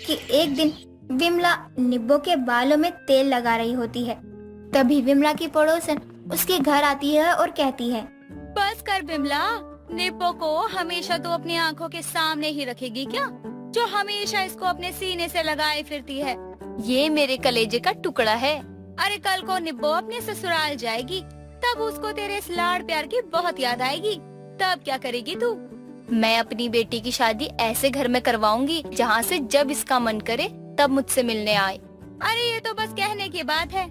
S1: कि एक दिन विमला निब्बो के बालों में तेल लगा रही होती है। तभी विमला की पड़ोसन उसके घर आती है और कहती है,
S8: बस कर बिमला, निब्बो को हमेशा तो अपनी आंखों के सामने ही रखेगी क्या, जो हमेशा इसको अपने सीने से लगाए फिरती है। ये मेरे कलेजे का टुकड़ा है। अरे कल को निब्बो अपने ससुराल जाएगी, तब उसको तेरे इस लाड़ प्यार की बहुत याद आएगी। तब क्या करेगी तू? मैं अपनी बेटी की शादी ऐसे घर में करवाऊंगी जहाँ से जब इसका मन करे तब मुझसे मिलने आए। अरे ये तो बस कहने की बात है,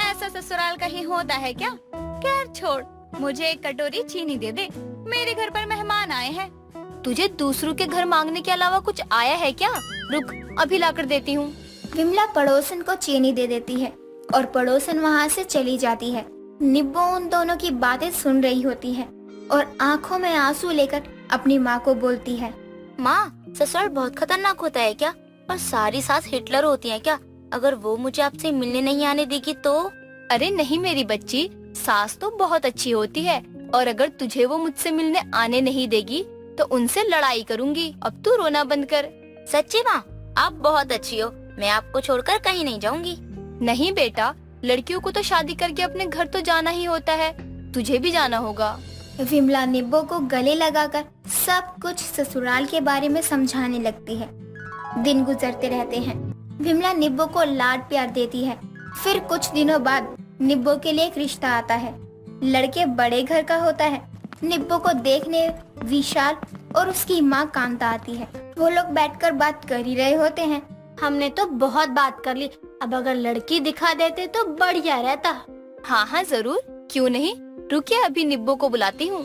S8: ऐसा ससुराल कहीं होता है क्या? खैर छोड़, मुझे एक कटोरी चीनी दे दे, मेरे घर पर मेहमान आए हैं। तुझे दूसरों के घर मांगने के अलावा कुछ आया है क्या? रुक, अभी लाकर देती हूँ।
S1: विमला पड़ोसन को चीनी दे देती है और पड़ोसन वहाँ से चली जाती है। निब्बो उन दोनों की बातें सुन रही होती है और आंखों में आंसू लेकर अपनी माँ को बोलती है,
S5: माँ, ससुराल बहुत खतरनाक होता है क्या? और सारी सास हिटलर होती है क्या? अगर वो मुझे आपसे मिलने नहीं आने देगी तो?
S8: अरे नहीं मेरी बच्ची, सास तो बहुत अच्छी होती है, और अगर तुझे वो मुझसे मिलने आने नहीं देगी तो उनसे लड़ाई करूंगी। अब तू रोना बंद कर।
S5: सच्ची माँ, आप बहुत अच्छी हो, मैं आपको छोड़कर कहीं नहीं जाऊंगी।
S8: नहीं बेटा, लड़कियों को तो शादी करके अपने घर तो जाना ही होता है, तुझे भी जाना होगा।
S1: विमला निब्बो को गले लगाकर सब कुछ ससुराल के बारे में समझाने लगती है। दिन गुजरते रहते हैं। विमला निब्बो को लाड प्यार देती है। फिर कुछ दिनों बाद निब्बो के लिए एक रिश्ता आता है। लड़के बड़े घर का होता है। निब्बो को देखने विशाल और उसकी माँ कांता आती है। वो लोग बैठकर बात कर ही रहे होते हैं।
S5: हमने तो बहुत बात कर ली, अब अगर लड़की दिखा देते तो बढ़िया रहता।
S8: हाँ हाँ जरूर, क्यों नहीं, रुकिए अभी निब्बो को बुलाती हूँ।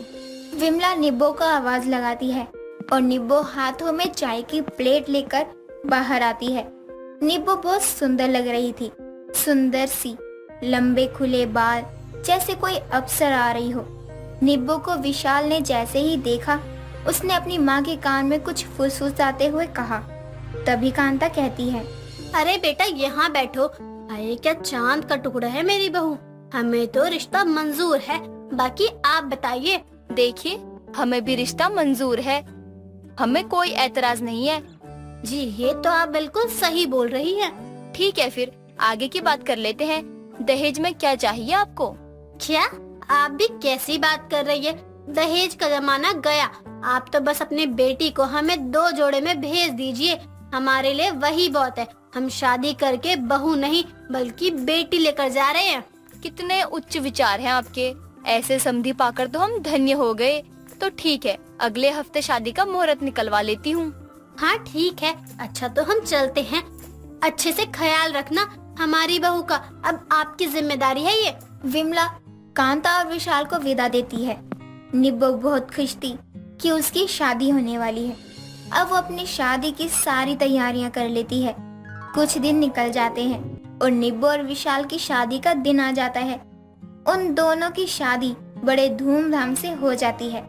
S1: विमला निब्बो को आवाज लगाती है और निब्बो हाथों में चाय की प्लेट लेकर बाहर आती है। निब्बो बहुत सुंदर लग रही थी, सुंदर सी, लंबे खुले बाल, जैसे कोई अप्सर आ रही हो। निब्बो को विशाल ने जैसे ही देखा, उसने अपनी माँ के कान में कुछ फुसफुसाते हुए कहा। तभी कांता कहती है,
S5: अरे बेटा यहाँ बैठो, अरे क्या चांद का टुकड़ा है मेरी बहू, हमें तो रिश्ता मंजूर है, बाकी आप बताइए।
S8: देखिए, हमें भी रिश्ता मंजूर है, हमें कोई एतराज नहीं है।
S5: जी ये तो आप बिल्कुल सही बोल रही है।
S8: ठीक है, फिर आगे की बात कर लेते हैं। दहेज में क्या चाहिए आपको?
S5: क्या आप भी कैसी बात कर रही है? दहेज का जमाना गया, आप तो बस अपनी बेटी को हमें 2 जोड़े में भेज दीजिए, हमारे लिए वही बहुत है। हम शादी करके बहू नहीं बल्कि बेटी लेकर जा रहे हैं।
S8: कितने उच्च विचार हैं आपके, ऐसे समधी पाकर तो हम धन्य हो गए। तो ठीक है, अगले हफ्ते शादी का मुहूर्त निकलवा लेती हूँ।
S5: हाँ ठीक है, अच्छा तो हम चलते हैं, अच्छे से ख्याल रखना हमारी बहू का, अब आपकी जिम्मेदारी है ये।
S1: विमला कांता और विशाल को विदा देती है। निब्बो बहुत खुश थी कि उसकी शादी होने वाली है। अब वो अपनी शादी की सारी तैयारियां कर लेती है। कुछ दिन निकल जाते हैं और निब्बो और विशाल की शादी का दिन आ जाता है। उन दोनों की शादी बड़े धूमधाम से हो जाती है।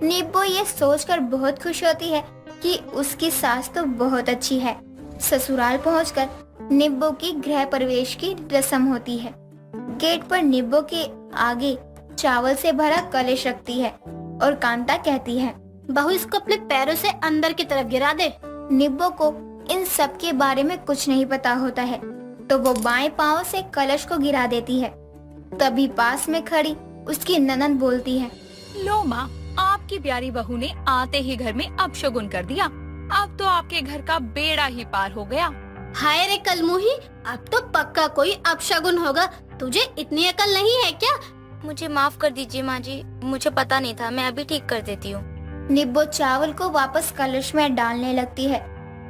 S1: निब्बो ये सोचकर बहुत खुश होती है कि उसकी सास तो बहुत अच्छी है। ससुराल पहुंचकर निब्बो की गृह प्रवेश की रस्म होती है। गेट पर निब्बो के आगे चावल से भरा कलश रखती है और कांता कहती है,
S5: बहू इसको अपने पैरों से अंदर की तरफ गिरा दे।
S1: निब्बो को इन सब के बारे में कुछ नहीं पता होता है, तो वो बाएं पांव से कलश को गिरा देती है। तभी पास में खड़ी उसकी ननद बोलती है,
S6: लो माँ, आपकी प्यारी बहू ने आते ही घर में अपशगुन कर दिया। अब तो आपके घर का बेड़ा ही पार हो गया।
S5: हाय रे कलमुही, अब तो पक्का कोई अपशगुन होगा। तुझे इतनी अकल नहीं है क्या?
S2: मुझे माफ कर दीजिए माँ जी, मुझे पता नहीं था, मैं अभी ठीक कर देती हूँ।
S1: निब्बो चावल को वापस कलश में डालने लगती है।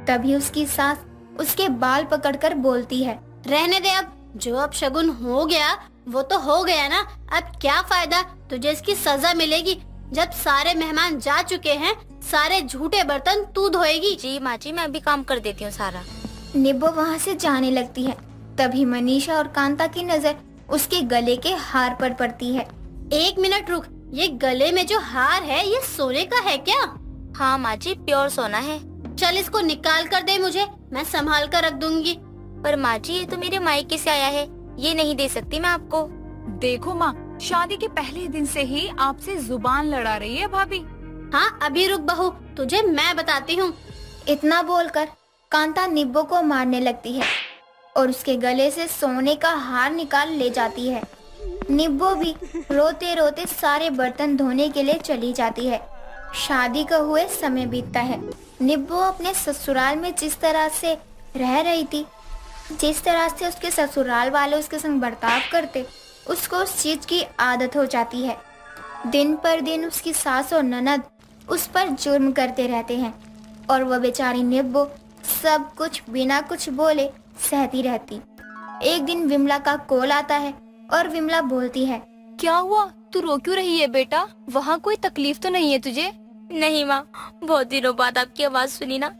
S1: तभी उसकी सास उसके बाल पकड़कर बोलती है,
S5: रहने दे, अब जो अपशगुन हो गया वो तो हो गया ना, अब क्या फायदा, तुझे इसकी सजा मिलेगी। जब सारे मेहमान जा चुके हैं, सारे झूठे बर्तन तू धोएगी।
S2: जी माँ जी, मैं अभी काम कर देती हूँ सारा।
S1: निब्बो वहाँ से जाने लगती है। तभी मनीषा और कांता की नजर उसके गले के हार पर पड़ती है।
S5: 1 मिनट रुक, ये गले में जो हार है ये सोने का है क्या?
S2: हाँ माँ जी, प्योर सोना है।
S5: चल इसको निकाल कर दे मुझे, मैं संभाल कर रख दूंगी।
S2: पर माँ जी, ये तो मेरे मायके से आया है, ये नहीं दे सकती मैं आपको।
S6: देखो माँ, शादी के पहले दिन से ही आपसे जुबान लड़ा रही है भाभी।
S5: हाँ अभी रुक बहू, तुझे मैं बताती हूँ।
S1: इतना बोलकर कांता निब्बो को मारने लगती है। और उसके गले से सोने का हार निकाल ले जाती है। निब्बो भी रोते रोते सारे बर्तन धोने के लिए चली जाती है। शादी का हुए समय बीतता है। निब्बो अपने ससुराल में जिस तरह से रह रही थी, जिस तरह से उसके ससुराल वाले उसके संग बर्ताव करते, उसको उस चीज की आदत हो जाती है। दिन पर दिन उसकी सास और ननद उस पर जुर्म करते रहते हैं और वह बेचारी निब्बो सब कुछ बिना कुछ बोले सहती रहती। एक दिन विमला का कॉल आता है और विमला बोलती है,
S5: क्या हुआ? तू रो क्यों रही है बेटा? वहाँ कोई तकलीफ तो नहीं है तुझे?
S12: नहीं माँ, बहुत दिनों बाद आपकी आवाज सुनी ना,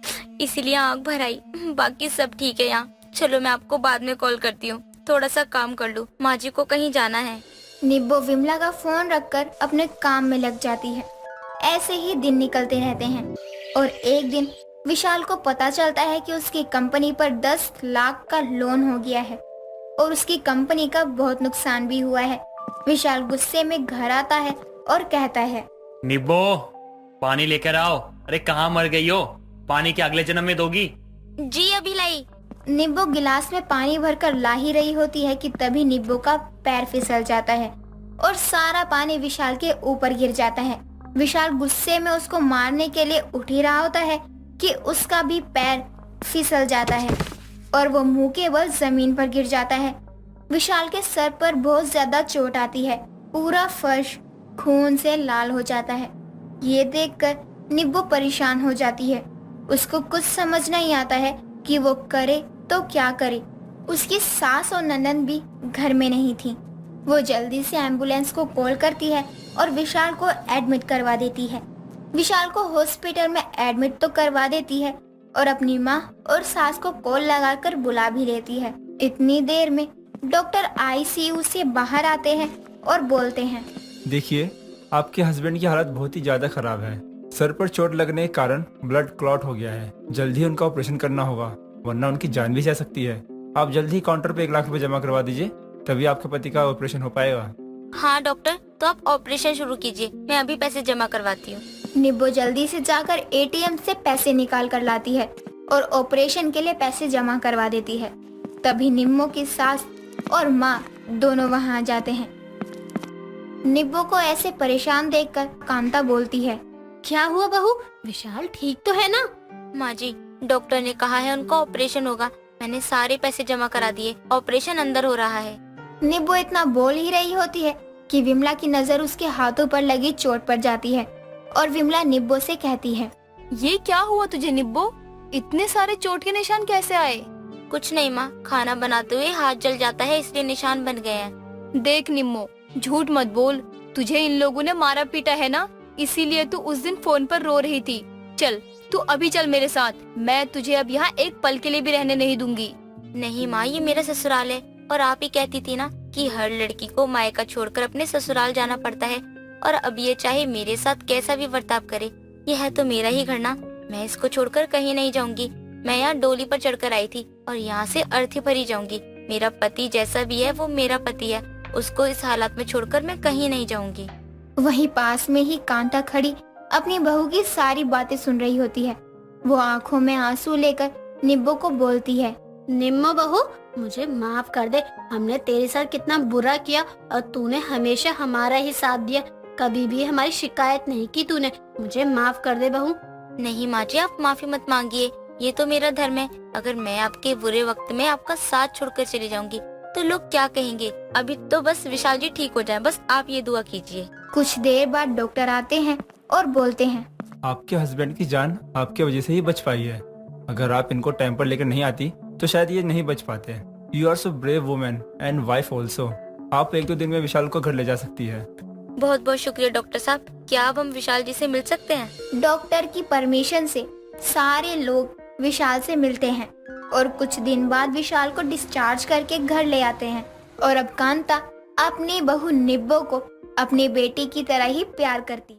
S12: इसीलिए आँख भर आई। बाकी सब ठीक है यहाँ। चलो मैं आपको बाद में कॉल करती हूँ, थोड़ा सा काम कर लूँ, माँ जी को कहीं जाना है।
S1: निब्बो विमला का फोन रखकर अपने काम में लग जाती है। ऐसे ही दिन निकलते रहते हैं और एक दिन विशाल को पता चलता है कि उसकी कंपनी पर 10 लाख का लोन हो गया है और उसकी कंपनी का बहुत नुकसान भी हुआ है। विशाल गुस्से में घर आता है और कहता है,
S4: निब्बो पानी लेकर आओ। अरे कहाँ मर गई हो? पानी के अगले जन्म में दोगी?
S12: जी अभी लाई।
S1: निब्बो गिलास में पानी भरकर ला ही रही होती है कि तभी निब्बो का पैर फिसल जाता है और सारा पानी विशाल के ऊपर गिर जाता है। विशाल गुस्से में उसको मारने के लिए उठ ही रहा होता है कि उसका भी पैर फिसल जाता है और वो मुंह के बल जमीन पर गिर जाता है। विशाल के सर पर बहुत ज्यादा चोट आती है, पूरा फर्श खून से लाल हो जाता है। ये देखकर निब्बो परेशान हो जाती है। उसको कुछ समझ नहीं आता है कि वो करे तो क्या करे। उसकी सास और ननद भी घर में नहीं थी। वो जल्दी से एम्बुलेंस को कॉल करती है और विशाल को एडमिट करवा देती है। विशाल को हॉस्पिटल में एडमिट तो करवा देती है और अपनी माँ और सास को कॉल लगाकर बुला भी लेती है। इतनी देर में डॉक्टर आईसीयू से बाहर आते हैं और बोलते हैं,
S13: देखिए आपके हस्बैंड की हालत बहुत ही ज्यादा खराब है। सर पर चोट लगने के कारण ब्लड क्लॉट हो गया है। जल्दी ही उनका ऑपरेशन करना होगा, वरना उनकी जान भी जा सकती है। आप जल्दी ही काउंटर पे 1 लाख रुपए जमा करवा दीजिए, तभी आपके पति का ऑपरेशन हो पाएगा।
S12: हाँ डॉक्टर, तो आप ऑपरेशन शुरू कीजिए, मैं अभी पैसे जमा करवाती हूँ।
S1: निब्बो जल्दी से जाकर एटीएम से पैसे निकाल कर लाती है और ऑपरेशन के लिए पैसे जमा करवा देती है। तभी निम्मो की सास और माँ दोनों वहाँ आ जाते हैं। निब्बो को ऐसे परेशान देखकर कांता बोलती है,
S5: क्या हुआ बहू? विशाल ठीक तो है ना?
S12: माँ जी, डॉक्टर ने कहा है उनका ऑपरेशन होगा। मैंने सारे पैसे जमा करा दिए, ऑपरेशन अंदर हो रहा है।
S1: निब्बो इतना बोल ही रही होती है कि विमला की नजर उसके हाथों पर लगी चोट पर जाती है और विमला निब्बो से कहती है,
S5: ये क्या हुआ तुझे निब्बो? इतने सारे चोट के निशान कैसे आए?
S12: कुछ नहीं माँ, खाना बनाते हुए हाथ जल जाता है इसलिए निशान बन गए हैं।
S5: देख निम्मो, झूठ मत बोल, तुझे इन लोगों ने मारा पीटा है ना, इसीलिए तू उस दिन फोन पर रो रही थी। चल तू अभी चल मेरे साथ, मैं तुझे अब यहाँ एक पल के लिए भी रहने नहीं दूंगी।
S12: नहीं माँ, ये मेरा ससुराल है और आप ही कहती थी ना कि हर लड़की को मायका छोड़कर अपने ससुराल जाना पड़ता है, और अब ये चाहे मेरे साथ कैसा भी बर्ताव करे, ये है तो मेरा ही घर ना। मैं इसको छोड़कर कहीं नहीं जाऊंगी। मैं यहाँ डोली पर चढ़कर आई थी और यहाँ से अर्थी पर ही जाऊंगी। मेरा पति जैसा भी है वो मेरा पति है, उसको इस हालत में छोड़कर मैं कहीं नहीं जाऊंगी।
S1: वहीं पास में ही कांता खड़ी अपनी बहू की सारी बातें सुन रही होती है। वो आंखों में आंसू लेकर निब्बो को बोलती है,
S5: निम्मो बहू, मुझे माफ कर दे। हमने तेरे साथ कितना बुरा किया और तूने हमेशा हमारा ही साथ दिया, कभी भी हमारी शिकायत नहीं की तूने। मुझे माफ कर दे बहू।
S12: नहीं माँ जी, आप माफी मत मांगिए, ये तो मेरा धर्म है। अगर मैं आपके बुरे वक्त में आपका साथ छोड़कर चली जाऊंगी तो लोग क्या कहेंगे। अभी तो बस विशाल जी ठीक हो जाए, बस आप ये दुआ कीजिए।
S1: कुछ देर बाद डॉक्टर आते हैं और बोलते हैं,
S13: आपके हस्बैंड की जान आपके वजह से ही बच पाई है। अगर आप इनको टाइम पर लेकर नहीं आती तो शायद ये नहीं बच पाते। You are so brave women and wife also. आप 1-2 दिन में विशाल को घर ले जा सकती है।
S12: बहुत बहुत शुक्रिया डॉक्टर साहब। क्या अब हम विशाल जी से मिल सकते हैं?
S1: डॉक्टर की परमिशन से सारे लोग विशाल से मिलते हैं और कुछ दिन बाद विशाल को डिस्चार्ज करके घर ले आते हैं। और अब कांता अपनी बहू निब्बो को अपनी बेटी की तरह ही प्यार करती।